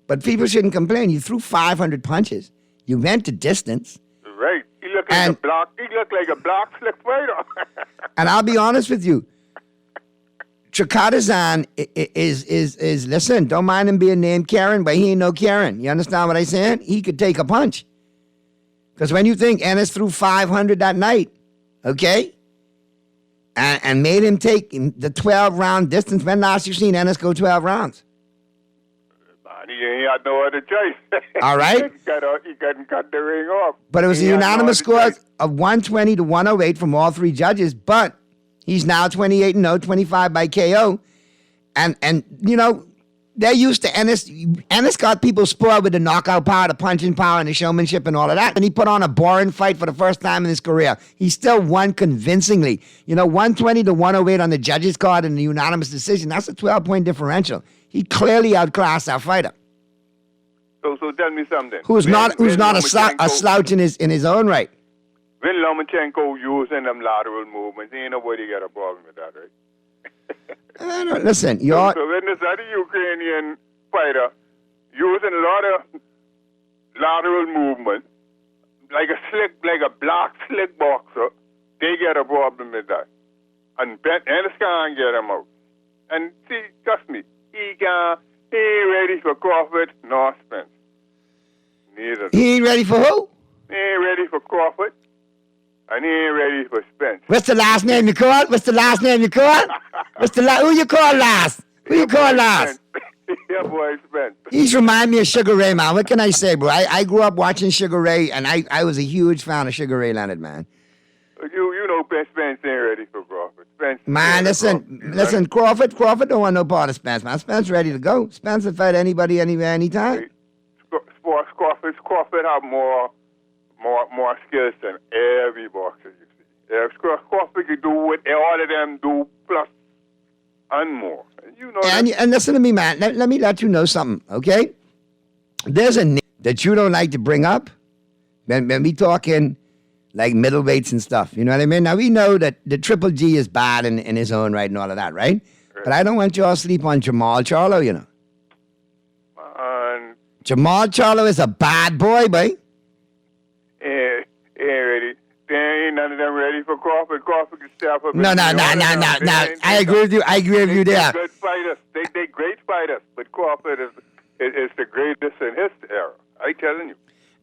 but people shouldn't complain. You threw 500 punches. You went the distance. Right. He looked like a block slick fighter. And I'll be honest with you. Chakadazan is listen, don't mind him being named Karen, but he ain't no Karen. You understand what I'm saying? He could take a punch. Because when you think Ennis threw 500 that night, okay, and made him take the 12-round distance, when last you seen Ennis go 12 rounds? He had no other choice. All right. He couldn't cut the ring off. But it was a unanimous score of 120 to 108 from all three judges, but he's now 28-0, 25 by KO. And you know, they're used to Ennis. Ennis got people spoiled with the knockout power, the punching power, and the showmanship and all of that. And he put on a boring fight for the first time in his career. He still won convincingly. You know, 120 to 108 on the judges' card in the unanimous decision. That's a 12-point differential. He clearly outclassed that fighter. So tell me something. Who's not a slouch in his own right. When Lomachenko using them lateral movements, ain't nobody got a problem with that, right? Listen, so when this other Ukrainian fighter using a lot of lateral movement, like a block slick boxer, they get a problem with that. And Ennis can't get him out. And see, trust me, he ain't ready for Crawford nor Spence. Neither. He ain't ready for who? He ain't ready for Crawford. And he ain't ready for Spence. What's the last name you called? Who you call last? Who you call last? Yeah, boy, Spence. He's remind me of Sugar Ray, man. What can I say, bro? I grew up watching Sugar Ray, and I was a huge fan of Sugar Ray Leonard, man. You know Spence ain't ready for Crawford. Man, listen, Crawford don't want no part of Spence, man. Spence ready to go. Spence will fight anybody, anywhere, anytime. Crawford have more skills than every boxer you see. Crawford could do what all of them do, plus and more. You know And listen to me, man. Let me let you know something, okay? There's a name that you don't like to bring up when we talking like middleweights and stuff. You know what I mean? Now, we know that the Triple G is bad in his own right and all of that, right? But I don't want you all to sleep on Jamal Charlo, you know. Jamal Charlo is a bad boy, boy. Ready. There ain't none of them ready for Crawford. Crawford can step up. No. I agree with you. I agree with you there. They're good fighters. They great fighters. But Crawford is the greatest in his era. I telling you.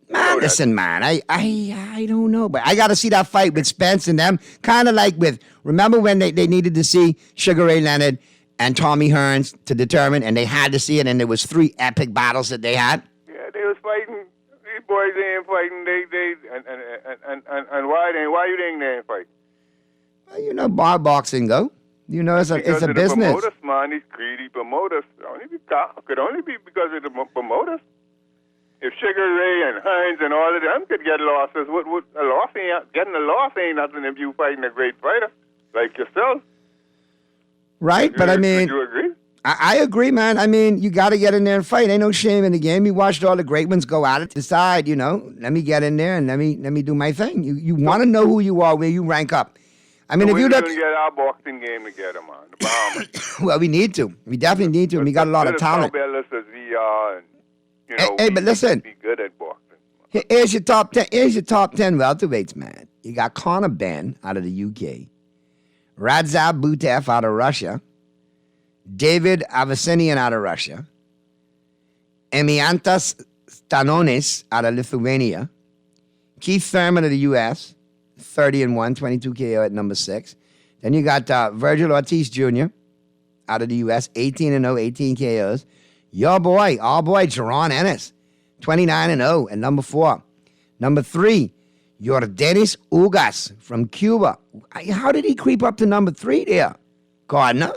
Man, listen, man. I don't know, but I got to see that fight with Spence and them. Kind of like with, remember when they needed to see Sugar Ray Leonard and Tommy Hearns to determine, and they had to see it, and there was 3 epic battles that they had? Yeah, they was fighting. These boys ain't fighting. And why you think they ain't fighting? Well, you know, bar boxing, though. You know, it's a business. The promoters, man, these greedy promoters. Could only be because of the promoters. If Sugar Ray and Hines and all of them could get losses, getting a loss ain't nothing if you fighting a great fighter like yourself. Right, but I mean, would you agree? I agree, man. I mean, you got to get in there and fight. Ain't no shame in the game. You watched all the great ones go at it. Decide, you know, let me get in there and let me do my thing. You want to know who you are, where you rank up. I mean, if you look, we're gonna get our boxing game together, man. The Bahamas. Well, we need to. We definitely need to. And we got a lot of talent. As we are, and, you know, hey, but listen. Be good at boxing. Here's your top 10. Here's your top 10 welterweights, man. You got Conor Benn out of the UK, Radzab Butev out of Russia, David Avasinian out of Russia, Emiantas Stanonis out of Lithuania, Keith Thurman of the U.S., 30-1, 22 KO at number 6. Then you got Virgil Ortiz Jr. out of the U.S., 18-0, 18 KOs. Your boy, our boy, Jaron Ennis, 29-0 at number 4. Number 3, Yordenis Ugas from Cuba. How did he creep up to number 3 there, Gardner?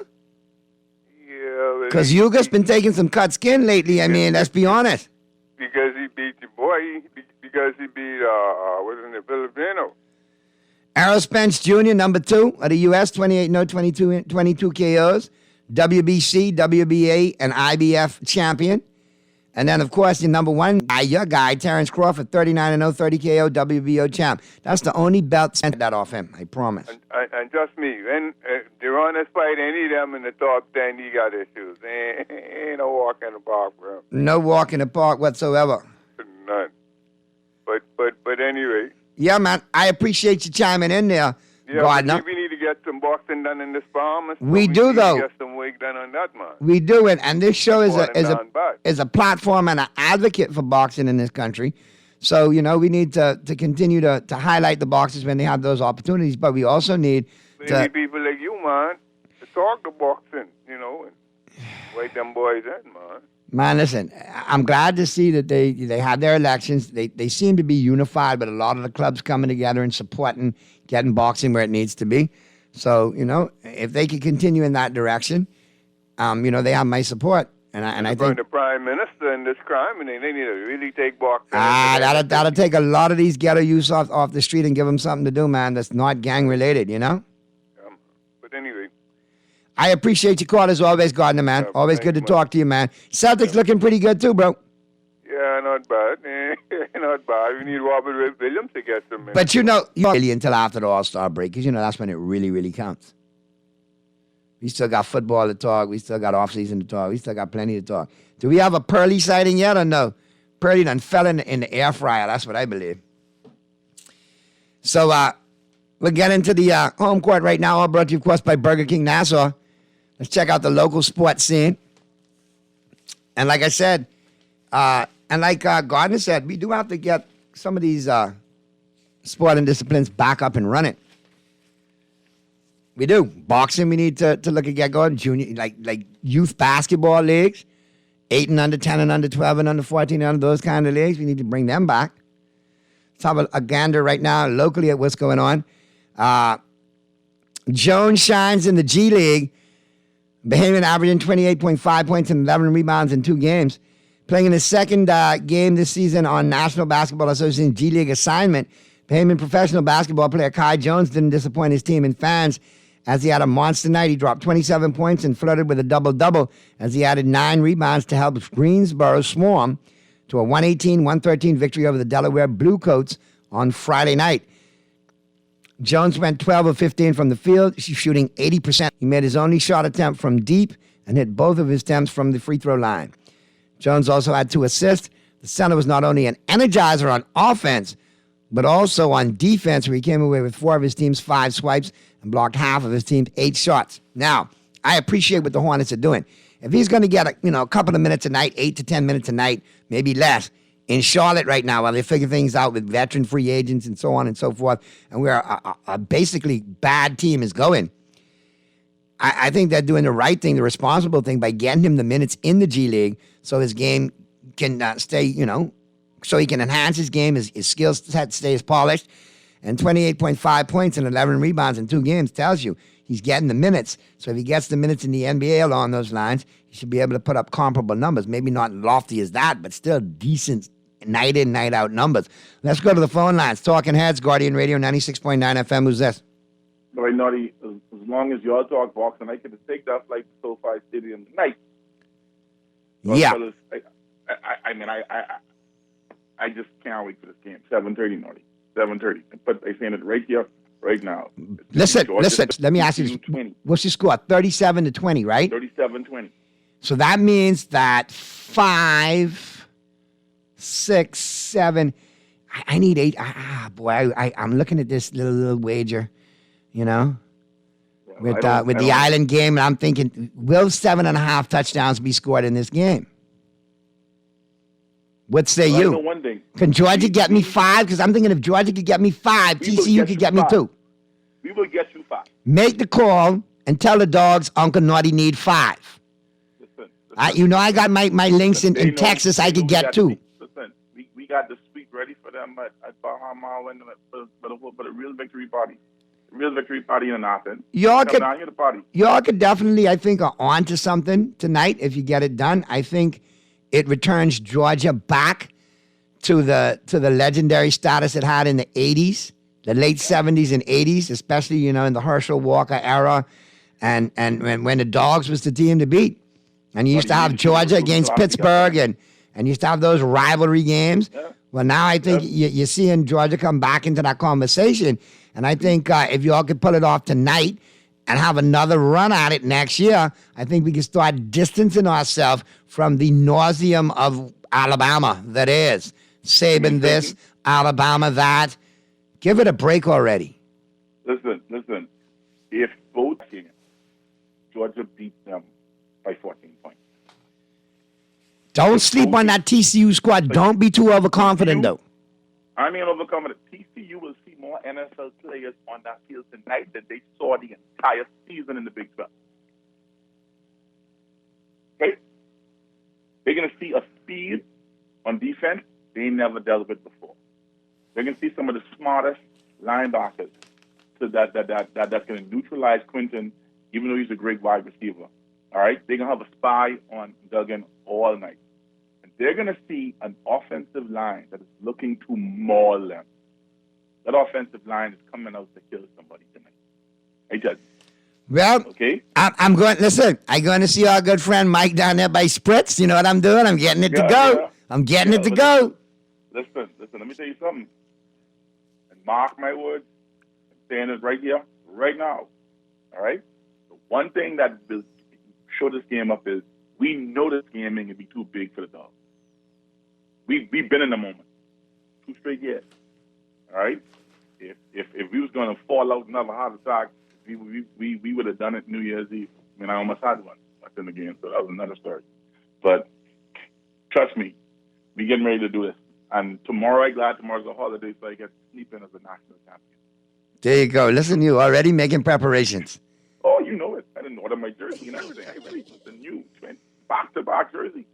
Yeah. Because Ugas been taking some cut skin lately. I mean, let's be honest. Because he beat your boy. Because he beat, wasn't it, Filipino? Errol Spence Jr., number 2 of the U.S., 28-0, 22 KOs. WBC, WBA, and IBF champion. And then, of course, your number 1 guy, your guy, Terrence Crawford, 39-0, 30 KO, WBO champ. That's the only belt sent that off him, I promise. And just me, when Duran is fight any of them in the top 10, he got issues. Ain't no walk in the park, bro. No walk in the park whatsoever. None. But anyway. Yeah, man, I appreciate you chiming in there, Yeah, Gardner. we need to get some boxing done in this Bahamas. We do, need though. to get some work done on that, man. We do it, and this show is Important down a platform and an advocate for boxing in this country. So, you know, we need to continue to highlight the boxers when they have those opportunities, but we also need We need people like you, man, to talk to boxing, you know, and wait them boys in, man. Man, listen, I'm glad to see that they had their elections. They seem to be unified, but a lot of the clubs coming together and supporting, getting boxing where it needs to be. So, you know, if they can continue in that direction, you know, they have my support. And I think the prime minister in this crime, and they need to really take boxing. that'll take a lot of these ghetto youths off the street and give them something to do, man, that's not gang related, you know? But anyway. I appreciate your call as always, Gardner, man. Always good to talk to you, man. Celtics looking pretty good too, bro. Yeah, not bad. Not bad. We need Robert Williams to get some. But you know, really until after the All-Star break, because you know that's when it really, really counts. We still got football to talk. We still got off-season to talk. We still got plenty to talk. Do we have a Purley sighting yet or no? Purley done fell in the air fryer. That's what I believe. So we'll get into the home court right now. All brought to you, of course, by Burger King Nassau. Let's check out the local sports scene. And like I said, and like Gardner said, we do have to get some of these sporting disciplines back up and running. We do. Boxing, we need to look at get going. Junior, like youth basketball leagues, 8 and under, 10 and under, 12 and under, 14 and under, those kind of leagues. We need to bring them back. Let's have a gander right now locally at what's going on. Jones shines in the G League. Bahamian averaging 28.5 points and 11 rebounds in 2 games. Playing in his second game this season on National Basketball Association G League assignment. Payman professional basketball player Kai Jones didn't disappoint his team and fans as he had a monster night. He dropped 27 points and flirted with a double-double as he added 9 rebounds to help Greensboro Swarm to a 118-113 victory over the Delaware Bluecoats on Friday night. Jones went 12 of 15 from the field, shooting 80%. He made his only shot attempt from deep and hit both of his attempts from the free throw line. Jones also had 2 assists. The center was not only an energizer on offense, but also on defense, where he came away with 4 of his team's 5 swipes and blocked half of his team's 8 shots. Now, I appreciate what the Hornets are doing. If he's going to get a couple of minutes a night, 8 to 10 minutes a night, maybe less, in Charlotte right now, while they figure things out with veteran free agents and so on and so forth, and where a basically bad team is going, I think they're doing the right thing, the responsible thing, by getting him the minutes in the G League so his game can stay, so he can enhance his game, his skill set stays polished. And 28.5 points and 11 rebounds in 2 games tells you he's getting the minutes. So if he gets the minutes in the NBA along those lines, he should be able to put up comparable numbers. Maybe not lofty as that, but still decent night in, night out numbers. Let's go to the phone lines. Talking Heads, Guardian Radio, 96.9 FM. Who's this? Very naughty. As long as y'all talk boxing, I could take that flight to SoFi Stadium tonight. Yeah. Fellas, I just can't wait for this game. 7:30, naughty. 7:30. But they're saying it right here, right now. Listen. Let me ask you this. What's your score? 37-20, right? 37-20. So that means that 5, 6, 7. I need 8. Boy, I'm looking at this little wager, with the Island game, and I'm thinking, will 7.5 touchdowns be scored in this game? What say you? I know one thing. Can Georgia get me 5? Because I'm thinking if Georgia could get me 5, TCU could get me 2. We will get you 5. Make the call and tell the dogs Uncle Naughty need 5. Listen. I got my links in Texas. I could get 2. Listen, we got the suite ready for them at Bahama and for the real victory party. Real victory party in Athens. Y'all could could definitely, I think, are on to something tonight if you get it done. I think it returns Georgia back to the legendary status it had in the 80s, the late 70s and 80s, especially, in the Herschel Walker era, and when the Dogs was the team to beat. And you used to have Georgia against Pittsburgh, and you used to have those rivalry games. Yeah. Well, now I think you're seeing Georgia come back into that conversation. And I think if y'all could pull it off tonight and have another run at it next year, I think we can start distancing ourselves from the nauseum of Alabama that is. Saban this, Alabama that. Give it a break already. Listen. If both games, Georgia beat them by 14 points. Don't sleep on that TCU squad. Don't be too overconfident, though. I mean overconfident. TCU will see more NFL players on that field tonight than they saw the entire season in the Big 12. Okay? They're going to see a speed on defense they never dealt with before. They're going to see some of the smartest linebackers that's going to neutralize Quinton, even though he's a great wide receiver. All right? They're going to have a spy on Duggan all night. And they're going to see an offensive line that is looking to maul them. That offensive line is coming out to kill somebody tonight. I tell you. Well, okay. I'm going to see our good friend Mike down there by Spritz. You know what I'm doing? I'm getting it to go. Yeah. I'm getting it to go. Listen, let me tell you something. And mark my words, I'm saying it right here, right now. All right? The one thing that will show this game up is we know this game ain't going to be too big for the Dogs. We've been in the moment. 2 straight years. All right? If we was going to fall out another heart attack, we would have done it New Year's Eve. I mean, I almost had one in the game, so that was another story. But trust me, we getting ready to do this. And tomorrow's a holiday, so I get to sleep in as a national champion. There you go. Listen, you already making preparations. Oh, you know it. I didn't order my jersey and everything. I ready the new back-to-back jersey.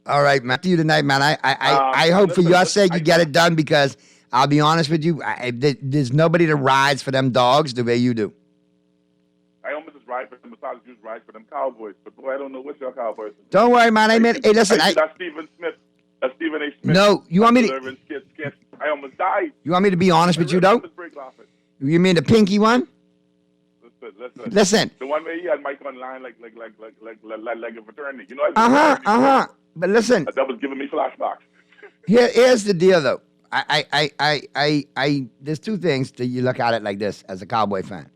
All right, man. See you tonight, man. I hope for your sake you get it done, because I'll be honest with you, there's nobody that rides for them Dogs the way you do. I almost just ride for them, besides just ride for them Cowboys. But boy, I don't know what your Cowboys are. Don't worry, man. Hey, listen. That Stephen Smith. That Stephen A. Smith. No, you want me to? Deliverance skit. I almost died. You want me to be honest with you, though? Break laughing. You mean the pinky one? Listen. The one where he had Mike online like a fraternity. You know. But listen. That was giving me flashbacks. Here's the deal, though. There's two things that you look at it like this as a Cowboy fan.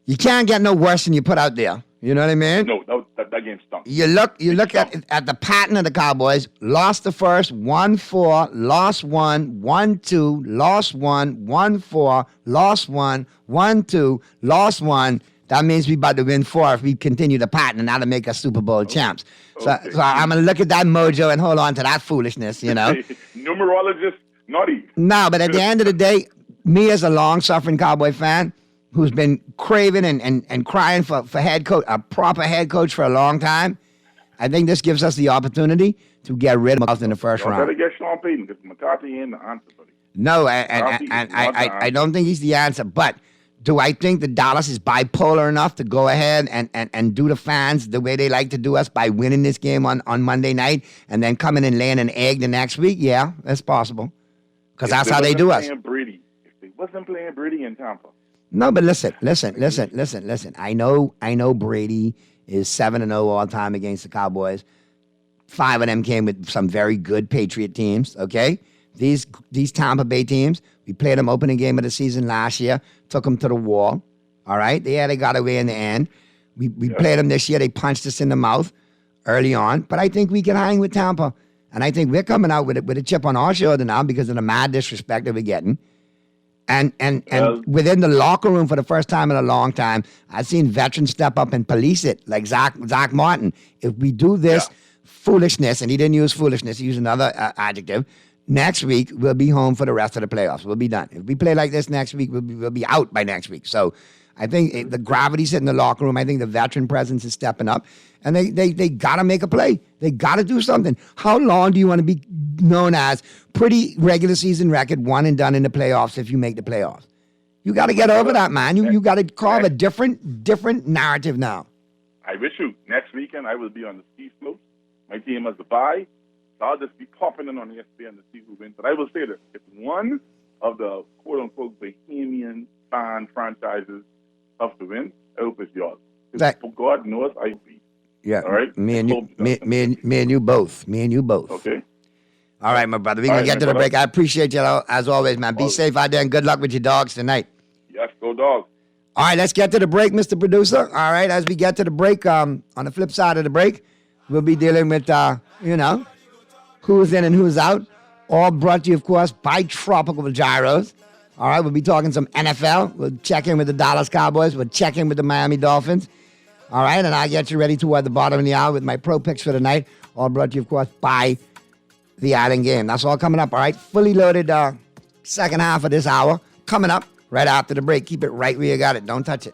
You can't get no worse than you put out there. You know what I mean? No, that game stunk. You look at the pattern of the Cowboys. Lost the first, 1-4, lost 1, 1-2, lost 1, 1-4, lost 1, 1-2, lost 1. That means we about to win 4 if we continue the pattern, and that'll make us Super Bowl champs. So I'm gonna look at that mojo and hold on to that foolishness, you know. Numerologist, naughty. No, but at the end of the day, me as a long-suffering Cowboy fan who's been craving and crying for head coach, a proper head coach for a long time, I think this gives us the opportunity to get rid of McCarthy in the first round. Better get Sean Payton because McCarthy ain't the answer, buddy. No, I don't think he's the answer. But do I think that Dallas is bipolar enough to go ahead and do the fans the way they like to do us by winning this game on Monday night and then coming and laying an egg the next week? Yeah, that's possible. Because that's how they do us. If they wasn't playing Brady in Tampa. No, but listen. I know Brady is 7-0 all time against the Cowboys. 5 of them came with some very good Patriot teams, okay? These Tampa Bay teams, we played them opening game of the season last year, took them to the wall, all right? They got away in the end. We played them this year. They punched us in the mouth early on. But I think we can hang with Tampa. And I think we're coming out with a chip on our shoulder now because of the mad disrespect that we're getting. And within the locker room for the first time in a long time, I've seen veterans step up and police it, like Zach Martin. If we do this foolishness, and he didn't use foolishness, he used another adjective, next week we'll be home for the rest of the playoffs. We'll be done. If we play like this next week, we'll be out by next week. So I think the gravity's in the locker room. I think the veteran presence is stepping up. And they got to make a play. They got to do something. How long do you want to be known as pretty regular season record, one and done in the playoffs if you make the playoffs? You got to get over that, man. You got to carve a different narrative now. I wish you. Next weekend, I will be on the ski slopes. My team has a bye. So I'll just be popping in on ESPN to see who wins. But I will say this. If one of the quote-unquote Bahamian fan franchises tough to win, I hope it's yours. Because God knows I beat. Yeah. All right. Me and you both. Okay. All right, my brother. We're going to get to the break. I appreciate you as always, man. Be safe out there and good luck with your dogs tonight. Yes, go dogs. All right, let's get to the break, Mr. Producer. All right, as we get to the break, on the flip side of the break, we'll be dealing with, who's in and who's out. All brought to you, of course, by Tropical Gyros. All right, we'll be talking some NFL. We'll check in with the Dallas Cowboys. We'll check in with the Miami Dolphins. All right, and I'll get you ready toward the bottom of the hour with my pro picks for the night. All brought to you, of course, by the Island Game. That's all coming up, all right? Fully loaded second half of this hour coming up right after the break. Keep it right where you got it. Don't touch it.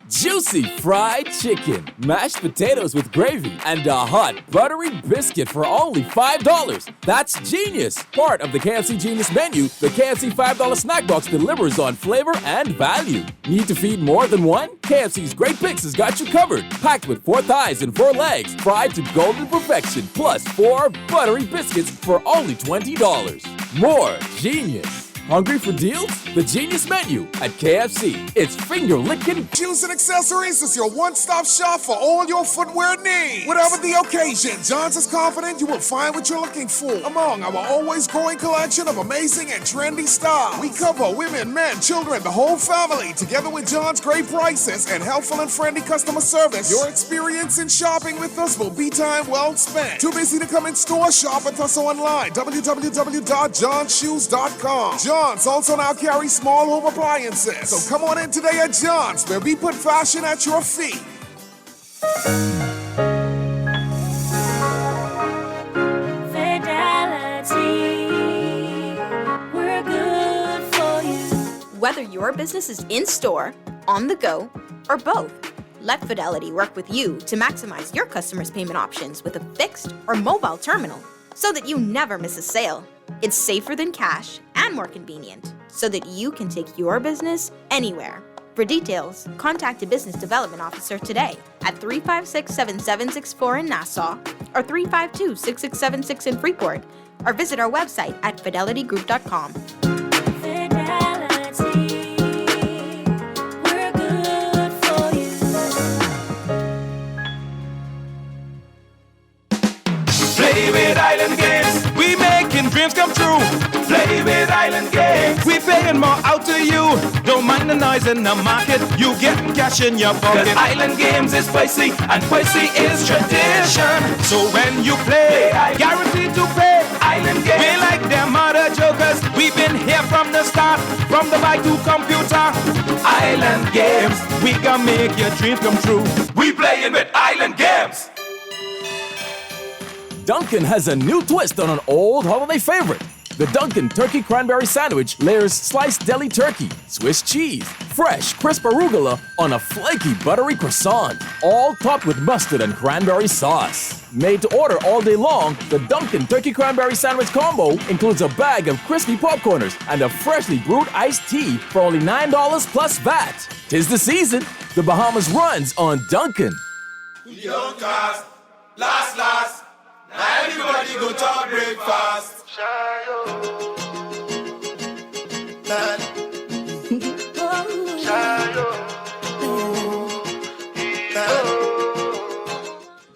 Juicy fried chicken, mashed potatoes with gravy, and a hot buttery biscuit for only $5. That's genius! Part of the KFC Genius menu, the KFC $5 snack box delivers on flavor and value. Need to feed more than one? KFC's Great Picks has got you covered. Packed with 4 thighs and 4 legs, fried to golden perfection, plus 4 buttery biscuits for only $20. More genius! Hungry for deals? The Genius Menu at KFC. It's finger-licking. Shoes and Accessories is your one-stop shop for all your footwear needs. Whatever the occasion, Johns is confident you will find what you're looking for among our always growing collection of amazing and trendy styles. We cover women, men, children, the whole family. Together with John's great prices and helpful and friendly customer service, your experience in shopping with us will be time well spent. Too busy to come in store? Shop with us online. www.johnshoes.com. John's also now carries small home appliances. So come on in today at John's, where we put fashion at your feet. Fidelity, we're good for you. Whether your business is in-store, on the go, or both, let Fidelity work with you to maximize your customers' payment options with a fixed or mobile terminal so that you never miss a sale. It's safer than cash and more convenient. so that you can take your business anywhere. For details, contact a business development officer today at 356-7764 in Nassau or 352-6676 in Freeport, or visit our website at fidelitygroup.com. Play with Island Games. We making dreams come true. Play with Island Games. We paying more out to you. Don't mind the noise in the market. You getting cash in your pocket. 'Cause Island Games is spicy and spicy is tradition. So when you play, guaranteed to pay. Island Games. We like them other jokers. We've been here from the start. From the bike to computer. Island Games. We gonna make your dreams come true. We playing with Island Games. Dunkin' has a new twist on an old holiday favorite. The Dunkin' Turkey Cranberry Sandwich layers sliced deli turkey, Swiss cheese, fresh, crisp arugula on a flaky, buttery croissant, all topped with mustard and cranberry sauce. Made to order all day long, the Dunkin' Turkey Cranberry Sandwich combo includes a bag of crispy popcorners and a freshly brewed iced tea for only $9 plus VAT. 'Tis the season. The Bahamas runs on Dunkin'. Last. Now everybody go to breakfast.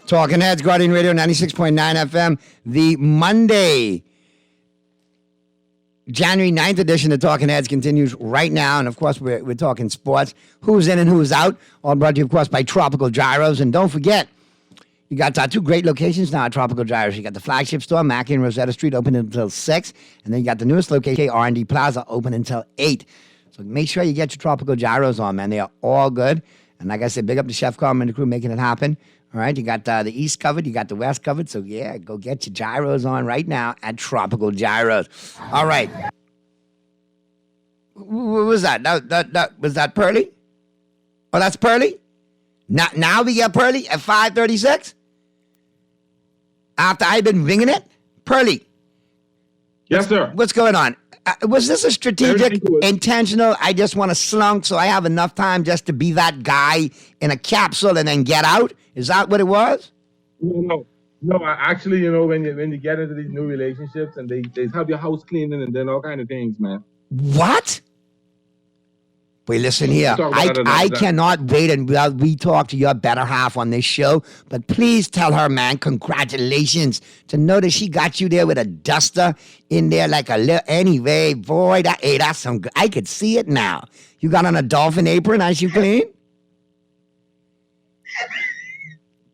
Talking Heads, Guardian Radio 96.9 FM, the Monday, January 9th edition of Talking Heads continues right now. And of course, we're talking sports. Who's in and who's out. All brought to you, of course, by Tropical Gyros. And don't forget, you got two great locations now at Tropical Gyros. You got the flagship store, Mackey and Rosetta Street, open until 6. And then you got the newest location, R&D Plaza, open until 8. So make sure you get your Tropical Gyros on, man. They are all good. And like I said, big up to Chef Carmen and the crew making it happen. All right, you got the East covered, you got the West covered. So, yeah, go get your gyros on right now at Tropical Gyros. All right. What was that? Was that Pearly? Oh, that's Pearly? Now we get Pearly at 5:36? After I've been ringing it? Pearly. Yes, sir. What's going on? Was this a strategic, intentional, I just want to slunk so I have enough time just to be that guy in a capsule and then get out? Is that what it was? No. Actually, when you get into these new relationships and they have your house cleaning and then all kind of things, man. What? Wait, listen here. I cannot wait until we talk to your better half on this show. But please tell her, man, congratulations to know that she got you there with a duster in there like a little. Anyway, boy, that's some. I could see it now. You got on a dolphin apron as you clean?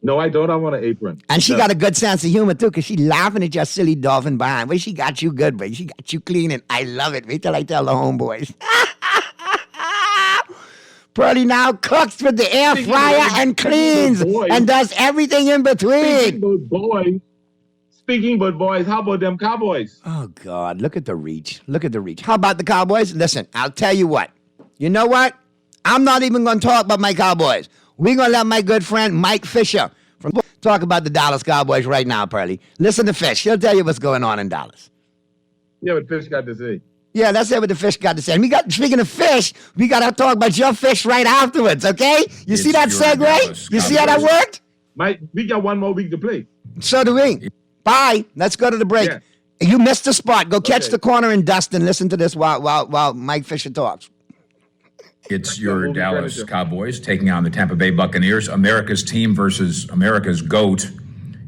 No, I don't. I want an apron. And she got a good sense of humor, too, because she laughing at your silly dolphin behind. Well, she got you good, but she got you cleaning. I love it. Wait till I tell the homeboys. Pearly now cooks with the air fryer and cleans and does everything in between. Speaking about boys, how about them Cowboys? Oh, God, look at the reach. How about the Cowboys? Listen, I'll tell you what. You know what? I'm not even going to talk about my Cowboys. We're going to let my good friend Mike Fisher talk about the Dallas Cowboys right now, Pearly. Listen to Fish. He'll tell you what's going on in Dallas. Yeah, what Fish got to say. Yeah, that's what the Fish got to say. And speaking of fish, we got to talk about your fish right afterwards, okay? You see that segue? You see how that worked? Mike, we got one more week to play. So do we. Bye. Let's go to the break. Yeah. You missed the spot. Go catch the corner and dust and listen to this while Mike Fisher talks. It's your Dallas Cowboys taking on the Tampa Bay Buccaneers, America's team versus America's GOAT,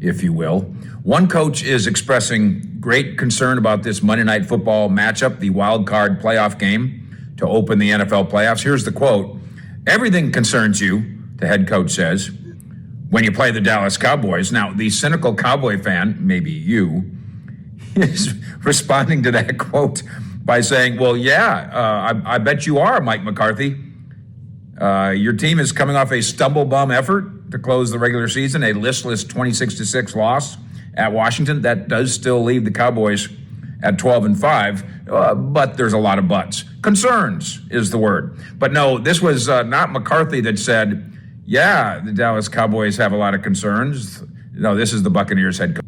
if you will. One coach is expressing great concern about this Monday Night Football matchup, the wild card playoff game to open the NFL playoffs. Here's the quote. "Everything concerns you," the head coach says, "when you play the Dallas Cowboys." Now, the cynical Cowboy fan, maybe you, is responding to that quote by saying, well, yeah, I bet you are, Mike McCarthy. Your team is coming off a stumble bum effort to close the regular season, a listless 26-6 loss at Washington. That does still leave the Cowboys at 12-5, but there's a lot of buts. Concerns is the word. But no, this was not McCarthy that said, yeah, the Dallas Cowboys have a lot of concerns. No, this is the Buccaneers head coach.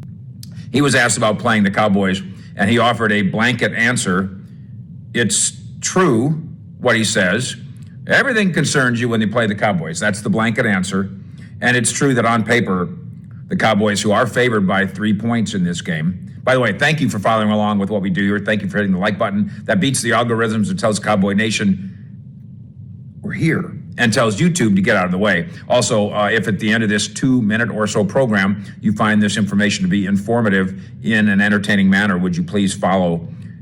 He was asked about playing the Cowboys, and he offered a blanket answer. It's true what he says. Everything concerns you when they play the Cowboys. That's the blanket answer. And it's true that on paper, the Cowboys, who are favored by 3 points in this game. By the way, thank you for following along with what we do here. Thank you for hitting the like button. That beats the algorithms and tells Cowboy Nation we're here, and tells YouTube to get out of the way. Also, if at the end of this 2-minute or so program, you find this information to be informative in an entertaining manner, would you please follow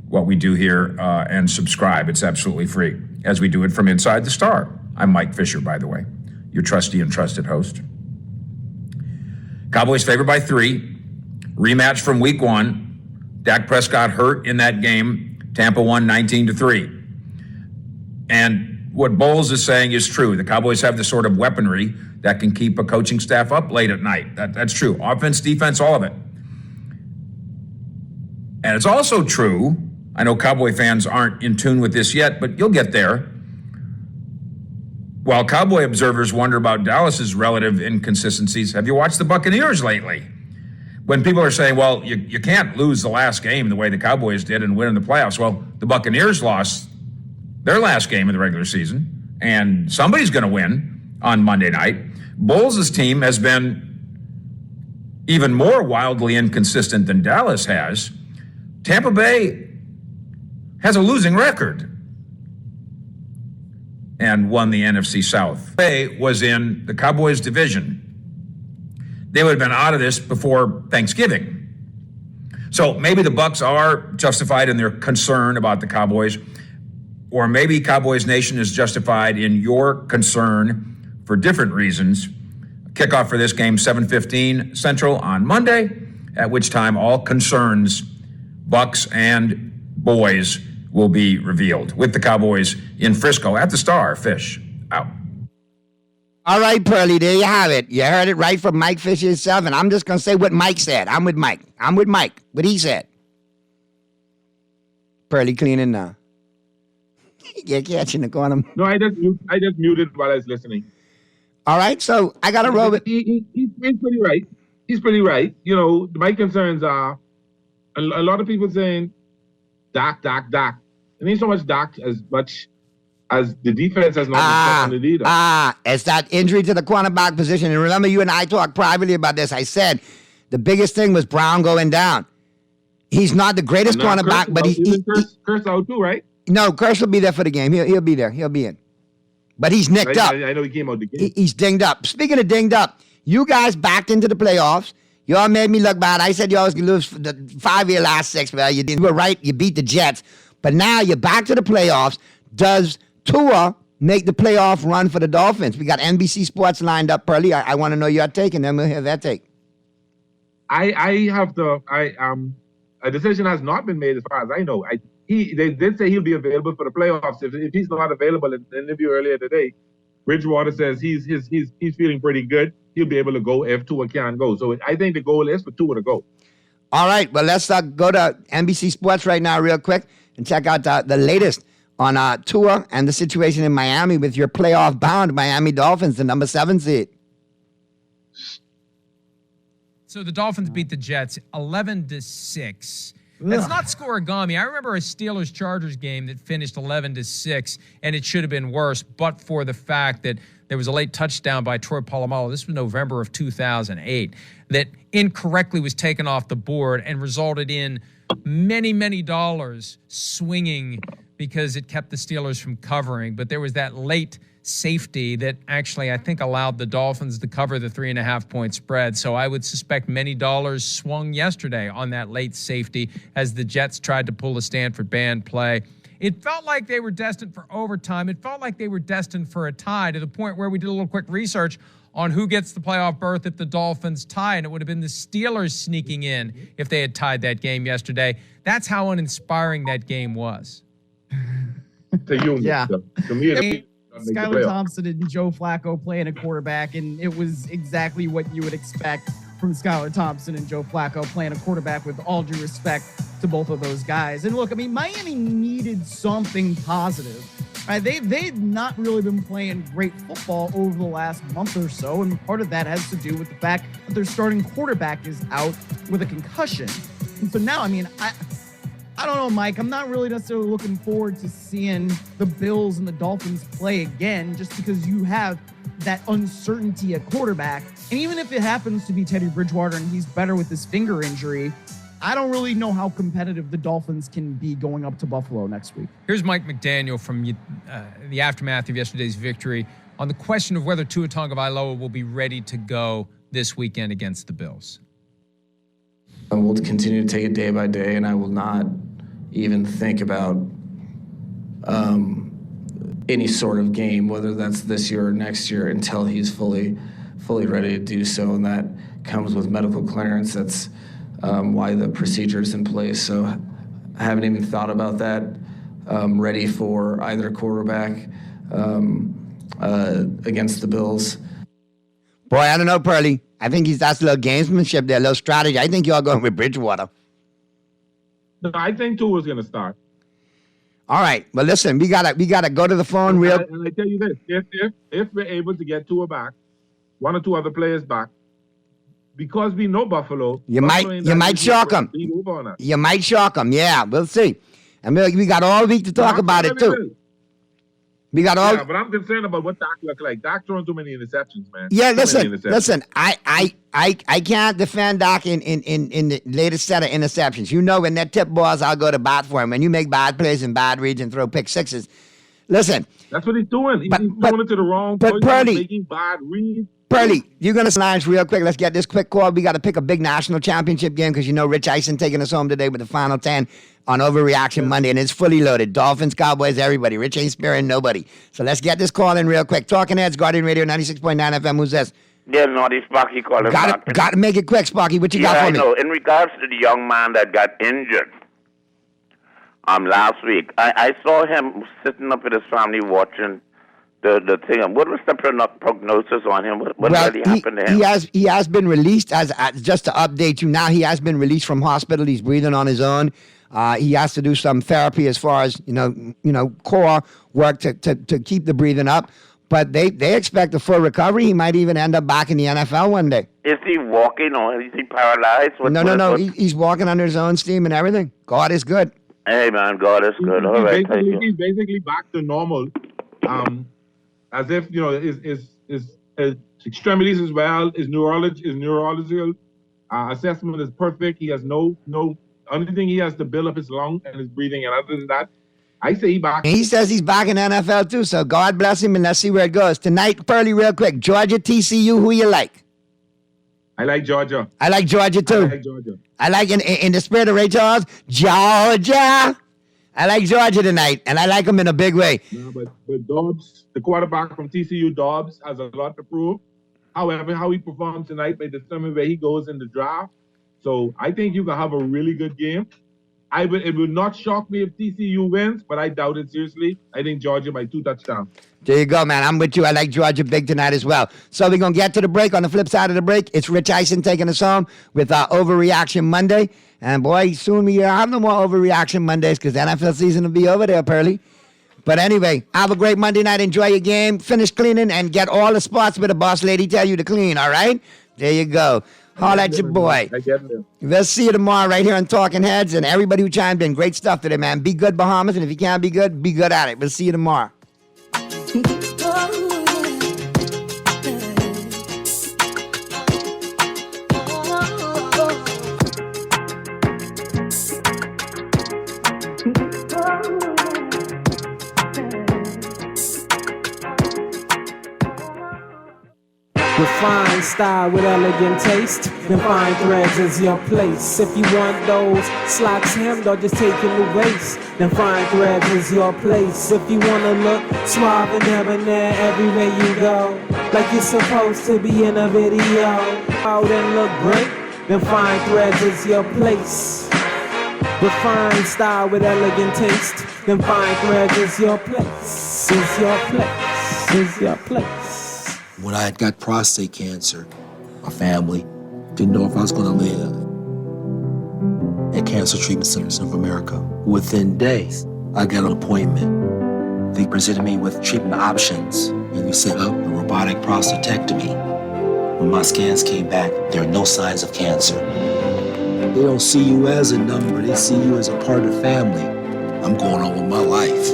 what we do here and subscribe? It's absolutely free, as we do it from Inside the Star. I'm Mike Fisher, by the way, your trusty and trusted host. Cowboys favored by 3. Rematch from week 1. Dak Prescott hurt in that game. Tampa won 19-3. And what Bowles is saying is true. The Cowboys have the sort of weaponry that can keep a coaching staff up late at night. That's true. Offense, defense, all of it. And it's also true, I know Cowboy fans aren't in tune with this yet, but you'll get there. While Cowboy observers wonder about Dallas's relative inconsistencies, have you watched the Buccaneers lately? When people are saying, well, you can't lose the last game the way the Cowboys did and win in the playoffs. Well, the Buccaneers lost their last game of the regular season, and somebody's going to win on Monday night. Bowles' team has been even more wildly inconsistent than Dallas has. Tampa Bay has a losing record and won the NFC South. Bay was in the Cowboys division. They would have been out of this before Thanksgiving. So maybe the Bucs are justified in their concern about the Cowboys, or maybe Cowboys Nation is justified in your concern for different reasons. Kickoff for this game, 7:15 Central on Monday, at which time all concerns, Bucs and boys, will be revealed with the Cowboys in Frisco at the Star. Fish out. All right, Pearly, there you have it. You heard it right from Mike Fisher himself, and I'm just going to say what Mike said. I'm with Mike. What he said. Pearly cleaning now. You're catching the corner. No, I just muted while I was listening. All right, so I got to roll with. He's pretty right. He's pretty right. You know, my concerns are a lot of people saying Dak. It ain't so much Dak as much as the defense has not been it either. It's that injury to the cornerback position. And remember, you and I talked privately about this. I said the biggest thing was Brown going down. He's not the greatest cornerback, but he's Curse out too, right? No, Curse will be there for the game. He'll be there. He'll be in. But he's nicked up. I know he came out the game. He's dinged up. Speaking of dinged up, you guys backed into the playoffs. Y'all made me look bad. I said y'all was going to lose for the 5 of your last 6. Well, you didn't. You were right. You beat the Jets. But now you're back to the playoffs. Does Tua make the playoff run for the Dolphins? We got NBC Sports lined up, Pearly. I want to know your take, and then we'll hear that take. A decision has not been made as far as I know. They did say he'll be available for the playoffs. If he's not available in the interview earlier today, Bridgewater says he's feeling pretty good. He'll be able to go if Tua can go. So I think the goal is for Tua to go. All right. Well, let's go to NBC Sports right now real quick and check out the latest on Tua and the situation in Miami with your playoff-bound Miami Dolphins, the number 7 seed. So the Dolphins beat the Jets 11-6. That's not scoregami. I remember a Steelers-Chargers game that finished 11-6, and it should have been worse, but for the fact that there was a late touchdown by Troy Polamalu. This was November of 2008, that incorrectly was taken off the board and resulted in many, many dollars swinging because it kept the Steelers from covering. But there was that late safety that actually, I think, allowed the Dolphins to cover the 3.5-point spread. So I would suspect many dollars swung yesterday on that late safety as the Jets tried to pull a Stanford band play. It felt like they were destined for overtime. It felt like they were destined for a tie, to the point where we did a little quick research on who gets the playoff berth if the Dolphins tie, and it would have been the Steelers sneaking in if they had tied that game yesterday. That's how uninspiring that game was. Yeah. To me, Skylar Thompson and Joe Flacco playing a quarterback, and it was exactly what you would expect from Skylar Thompson and Joe Flacco playing a quarterback, with all due respect to both of those guys. And look, I mean, Miami needed something positive. Right? They've not really been playing great football over the last month or so, and part of that has to do with the fact that their starting quarterback is out with a concussion. And so now, I mean, I don't know, Mike. I'm not really necessarily looking forward to seeing the Bills and the Dolphins play again just because you have that uncertainty at quarterback. And even if it happens to be Teddy Bridgewater and he's better with his finger injury, I don't really know how competitive the Dolphins can be going up to Buffalo next week. Here's Mike McDaniel from the aftermath of yesterday's victory on the question of whether Tua Tagovailoa will be ready to go this weekend against the Bills. I will continue to take it day by day, and I will not even think about any sort of game, whether that's this year or next year, until he's fully ready to do so. And that comes with medical clearance. That's why the procedure is in place. So I haven't even thought about that. Ready for either quarterback against the Bills. Boy, I don't know, Pearly. I think that's a little gamesmanship there, a little strategy. I think y'all going with Bridgewater. No, I think Tua's going to start. All right. Well, listen, we gotta go to the phone real. And I tell you this: if we're able to get Tua back, one or two other players back, because we know Buffalo, You might shock them. You might shock them. Yeah, we'll see. And we got all week to talk about it too. We got all. Yeah, but I'm concerned about what Dak look like. Dak throwing too many interceptions, man. Yeah, listen. I can't defend Dak in the latest set of interceptions. You know, when that tip balls, I'll go to bat for him. When you make bad plays in bad reads and throw pick sixes, listen. That's what he's doing. He's throwing it to the wrong place. Purdy, making bad reads. Purdy, you're going to lines real quick. Let's get this quick call. We got to pick a big national championship game because you know Rich Eisen taking us home today with the Final 10 on Overreaction Monday, and it's fully loaded. Dolphins, Cowboys, everybody. Rich ain't sparing nobody. So let's get this call in real quick. Talking Heads, Guardian Radio 96.9 FM. Who's this? Yeah, Naughty Sparky calling. Got to make it quick, Sparky. What you got for me? Yeah, I know. In regards to the young man that got injured last week, I saw him sitting up with his family watching the thing. What was the prognosis on him? What really happened to him? He has been released, as just to update you now, he has been released from hospital. He's breathing on his own. He has to do some therapy as far as, core work to keep the breathing up. But they expect a full recovery. He might even end up back in the NFL one day. Is he walking or is he paralyzed? No. He's walking under his own steam and everything. God is good. Hey, man, God is good. All right, thank you. He's basically back to normal. As if, his extremities as well, his neurological assessment is perfect. He has no only thing he has to build up his lung and his breathing, and other than that, I say he's back. He says he's back in NFL too, so God bless him, and let's see where it goes. Tonight, Pearly, real quick, Georgia, TCU, who you like? I like Georgia. I like Georgia too. I like in the spirit of Ray Charles, Georgia. I like Georgia tonight, and I like him in a big way. No, but Dobbs, the quarterback from TCU, Dobbs, has a lot to prove. However, how he performs tonight may determine where he goes in the draft. So I think you can have a really good game. It would not shock me if TCU wins, but I doubt it seriously. I think Georgia by 2 touchdowns. There you go, man. I'm with you. I like Georgia big tonight as well. So we're going to get to the break. On the flip side of the break, it's Rich Eisen taking us home with our Overreaction Monday. And boy, soon we have no more Overreaction Mondays because the NFL season will be over there, Pearly. But anyway, have a great Monday night. Enjoy your game. Finish cleaning and get all the spots where the boss lady tell you to clean, all right? There you go. Holla at your boy. We'll see you tomorrow right here on Talking Heads. And everybody who chimed in, great stuff today, man. Be good, Bahamas. And if you can't be good at it. We'll see you tomorrow. Refined style with elegant taste. Then fine threads is your place. If you want those slacks hemmed or just taking the waist, then fine threads is your place. If you wanna look suave and debonair everywhere you go, like you're supposed to be in a video, out and look great, then fine threads is your place. Refined style with elegant taste. Then fine threads is your place. Is your place. Is your place. When I got prostate cancer, my family didn't know if I was going to live. At Cancer Treatment Centers of America, within days, I got an appointment. They presented me with treatment options, and we set up a robotic prostatectomy. When my scans came back, there were no signs of cancer. They don't see you as a number, they see you as a part of the family. I'm going on with my life.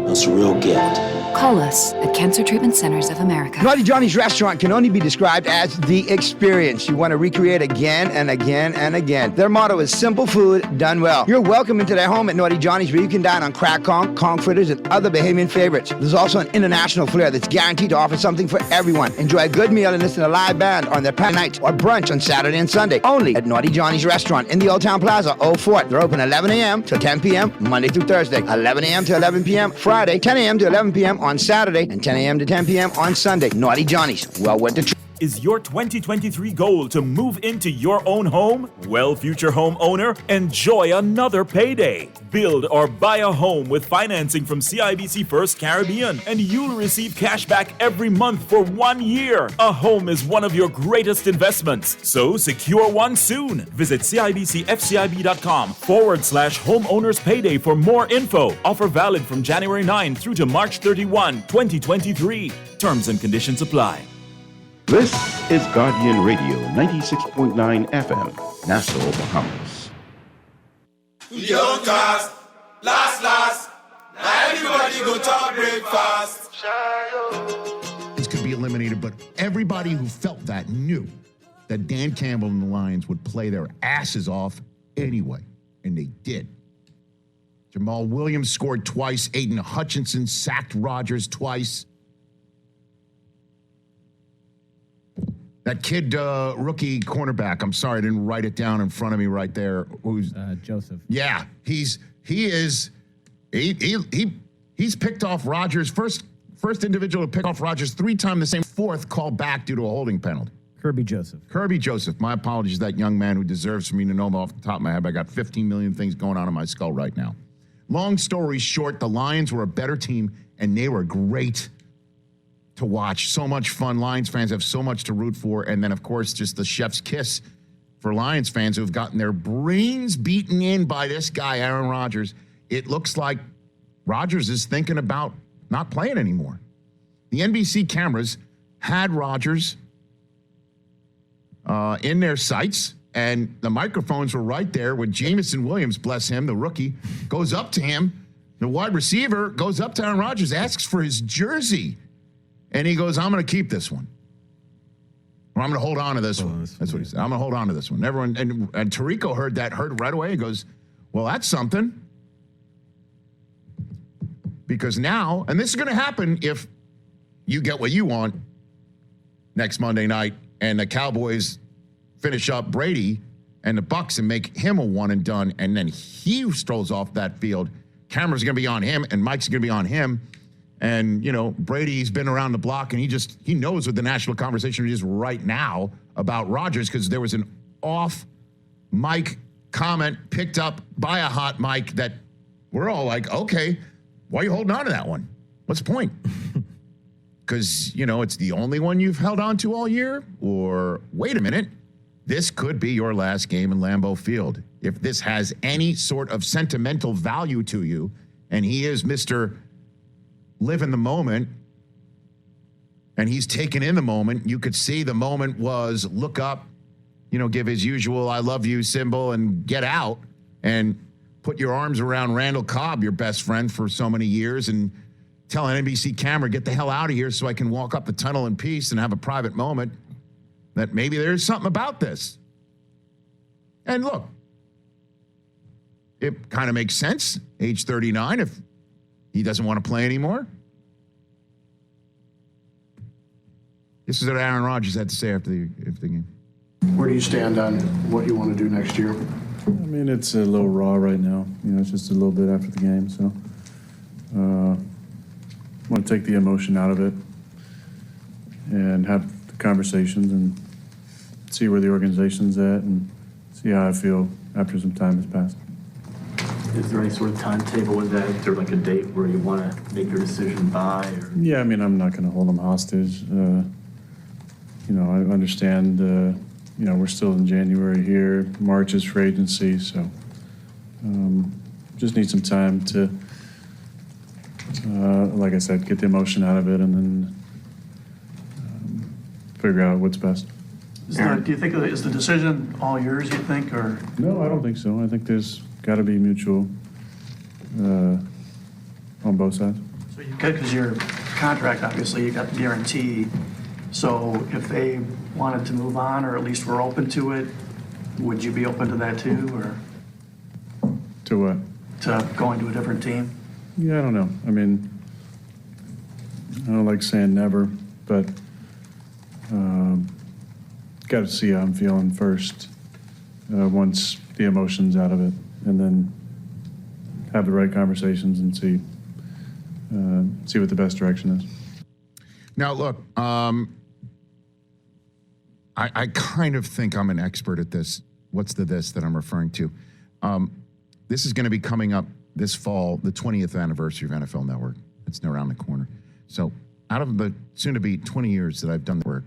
That's a real gift. Call us at Cancer Treatment Centers of America. Naughty Johnny's restaurant can only be described as the experience you want to recreate again and again and again. Their motto is simple food done well. You're welcome into their home at Naughty Johnny's, where you can dine on crack conch fritters, and other Bahamian favorites. There's also an international flair that's guaranteed to offer something for everyone. Enjoy a good meal and listen to a live band on their party nights or brunch on Saturday and Sunday. Only at Naughty Johnny's restaurant in the Old Town Plaza, Old Fort. They're open 11 a.m. to 10 p.m. Monday through Thursday, 11 a.m. to 11 p.m. Friday, 10 a.m. to 11 p.m. on Saturday, and 10 a.m. to 10 p.m. on Sunday. Naughty Johnny's. Well worth the trip. Is your 2023 goal to move into your own home? Well, future homeowner, enjoy another payday. Build or buy a home with financing from CIBC First Caribbean, and you'll receive cash back every month for 1 year. A home is one of your greatest investments, so secure one soon. Visit CIBCFCIB.com/homeowners payday for more info. Offer valid from January 9 through to March 31, 2023. Terms and conditions apply. This is Guardian Radio 96.9 FM, Nassau, Bahamas. Young cast, last, now everybody go to breakfast. This could be eliminated, but everybody who felt that knew that Dan Campbell and the Lions would play their asses off anyway, and they did. Jamal Williams scored twice. Aiden Hutchinson sacked Rodgers twice. That kid, rookie cornerback, I'm sorry, I didn't write it down in front of me right there. Who's Joseph. Yeah, he's picked off Rodgers, first individual to pick off Rodgers 3 times, the same fourth called back due to a holding penalty. Kirby Joseph. My apologies, that young man who deserves for me to know him off the top of my head. I got 15 million things going on in my skull right now. Long story short, the Lions were a better team, and they were great to watch. So much fun. Lions fans have so much to root for. And then, of course, just the chef's kiss for Lions fans who have gotten their brains beaten in by this guy, Aaron Rodgers. It looks like Rodgers is thinking about not playing anymore. The NBC cameras had Rodgers in their sights, and the microphones were right there with Jameson Williams, bless him, the rookie, goes up to him. The wide receiver goes up to Aaron Rodgers, asks for his jersey. And he goes, I'm going to keep this one. Or I'm going to hold on to this one. That's what he said. I'm going to hold on to this one. Everyone, and Tirico heard right away. He goes, well, that's something. Because now, and this is going to happen if you get what you want next Monday night and the Cowboys finish up Brady and the Bucs and make him a one and done, and then he strolls off that field. Cameras are going to be on him, and Mike's going to be on him. And, you know, Brady's been around the block, and he knows what the national conversation is right now about Rodgers, because there was an off-mic comment picked up by a hot mic that we're all like, okay, why are you holding on to that one? What's the point? Because, you know, it's the only one you've held on to all year? Or, wait a minute, this could be your last game in Lambeau Field. If this has any sort of sentimental value to you, and he is Mr. Live in the moment, and he's taken in the moment. You could see the moment was look up, you know, give his usual I love you symbol and get out and put your arms around Randall Cobb, your best friend for so many years, and tell an NBC camera, get the hell out of here so I can walk up the tunnel in peace and have a private moment, that maybe there's something about this. And look, it kind of makes sense, age 39, if he doesn't want to play anymore. This is what Aaron Rodgers had to say after the game. Where do you stand on what you want to do next year? I mean, it's a little raw right now. You know, it's just a little bit after the game, so I want to take the emotion out of it and have the conversations and see where the organization's at and see how I feel after some time has passed. Is there any sort of timetable with that? Is there like a date where you want to make your decision by? Or? Yeah, I mean, I'm not going to hold them hostage. You know, I understand, you know, we're still in January here. March is free agency, so just need some time to, like I said, get the emotion out of it and then figure out what's best. Do you think is the decision all yours, you think, or? No, I don't think so. I think there's got to be mutual on both sides. So you could, because your contract, obviously, you got the guarantee. So if they wanted to move on, or at least were open to it, would you be open to that too, or To what? to going to a different team? Yeah, I don't know. I mean, I don't like saying never, but got to see how I'm feeling first once the emotion's out of it, and then have the right conversations and see what the best direction is. Now, look, I kind of think I'm an expert at this. What's the this that I'm referring to? This is going to be coming up this fall, the 20th anniversary of NFL Network. It's around the corner. So out of the soon-to-be 20 years that I've done the work,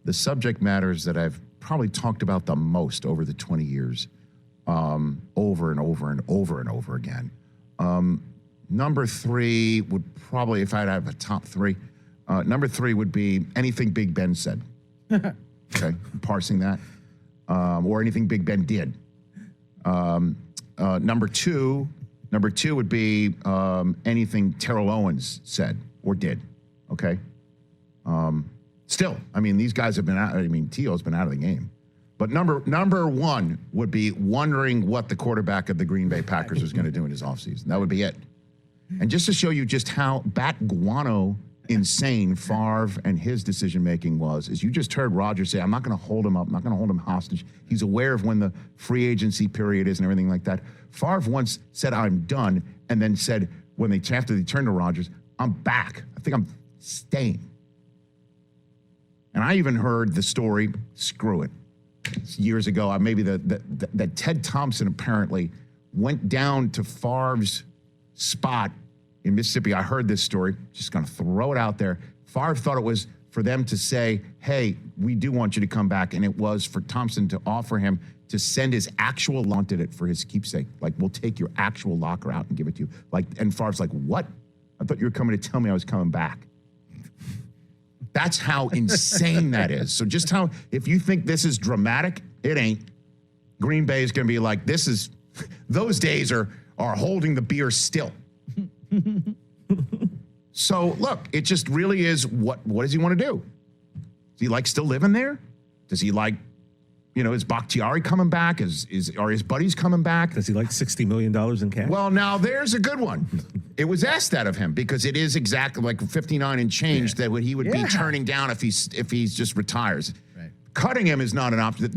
the subject matters that I've probably talked about the most over the 20 years, over and over and over and over again. Number 3 would probably, if I'd have a top 3, number 3 would be anything Big Ben said. Okay, parsing that. Or anything Big Ben did. Number two would be anything Terrell Owens said or did. Okay. Still, I mean, these guys have been out. I mean, T.O.'s been out of the game. But number 1 would be wondering what the quarterback of the Green Bay Packers was going to do in his offseason. That would be it. And just to show you just how bat guano insane Favre and his decision-making was, is you just heard Rodgers say, I'm not going to hold him up. I'm not going to hold him hostage. He's aware of when the free agency period is and everything like that. Favre once said, I'm done, and then said, after they turned to Rodgers, I'm back. I think I'm staying. And I even heard the story, screw it, years ago, maybe that Ted Thompson apparently went down to Favre's spot in Mississippi. I heard this story, just going to throw it out there. Favre thought it was for them to say, hey, we do want you to come back. And it was for Thompson to offer him to send his actual, wanted it for his keepsake. Like, we'll take your actual locker out and give it to you. Like, and Favre's like, what? I thought you were coming to tell me I was coming back. That's how insane that is. So just how, if you think this is dramatic, it ain't. Green Bay is going to be like, those days are holding the beer still. So look, it just really is, what does he want to do? Does he like still living there? Does he like, is Bakhtiari coming back? Are his buddies coming back? Does he like $60 million in cash? Well, now there's a good one. It was asked that of him because it is exactly like 59 and change that what he would be turning down if he's just retires. Right. Cutting him is not an option.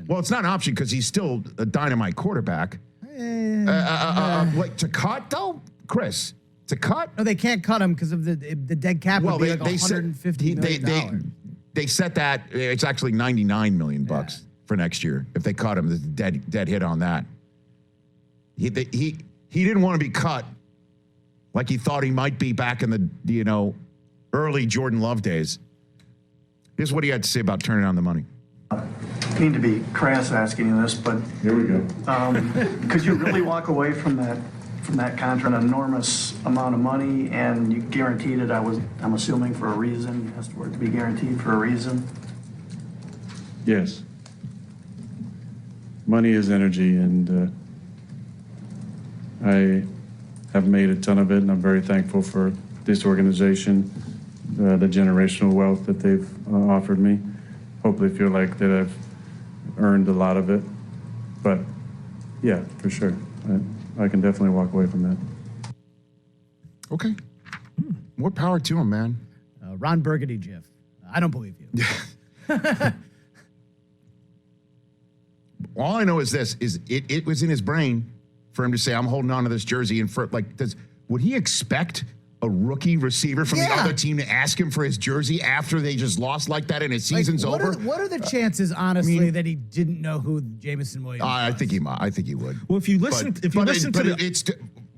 Well, it's not an option because he's still a dynamite quarterback. Like to cut though, Chris. To cut? No, they can't cut him because of the dead cap. Well, would be like $150 million. They set that. It's actually $99 million bucks for next year. If they cut him, there's a dead hit on that. He didn't want to be cut like he thought he might be back in the early Jordan Love days. Here's what he had to say about turning down the money. I need to be crass asking you this, but here we go. Could you really walk away from that contract, an enormous amount of money, and you guaranteed it? I'm assuming for a reason. You asked for it to be guaranteed for a reason. Yes. Money is energy, and I have made a ton of it, and I'm very thankful for this organization, the generational wealth that they've offered me. Hopefully feel like that I've earned a lot of it. But yeah, for sure. I can definitely walk away from that. Okay. More power to him, man. Ron Burgundy GIF. I don't believe you. All I know is this, it was in his brain for him to say, I'm holding on to this jersey. And would he expect a rookie receiver from the other team to ask him for his jersey after they just lost like that and his season's over? What are the chances, honestly, that he didn't know who Jameson Williams was? I think he would. Well, if you listen to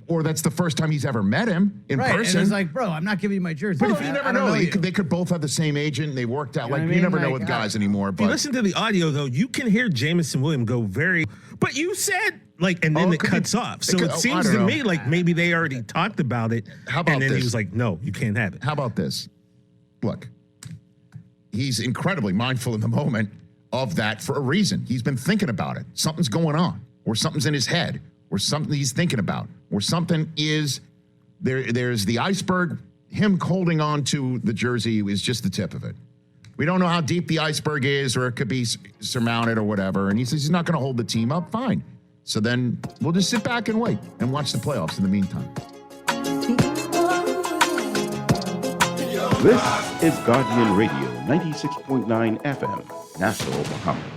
or that's the first time he's ever met him in person. And it's like, bro, I'm not giving you my jersey. But if you never know, they could both have the same agent. They worked out. You never know with guys anymore. But if you listen to the audio, though, you can hear Jameson Williams go but you said, and then it cuts off. So it seems to me like maybe they already talked about it. How about and then this? he was like, no, you can't have it. How about this? Look, he's incredibly mindful in the moment. of that for a reason. He's been thinking about it. Something's going on, or something's in his head, or something he's thinking about, or something is there. There's the iceberg. Him holding on to the jersey is just the tip of it. We don't know how deep the iceberg is, or it could be surmounted or whatever. And he says he's not going to hold the team up. Fine. So then we'll just sit back and wait and watch the playoffs in the meantime. This is Guardian Radio 96.9 FM, Nassau, Bahamas.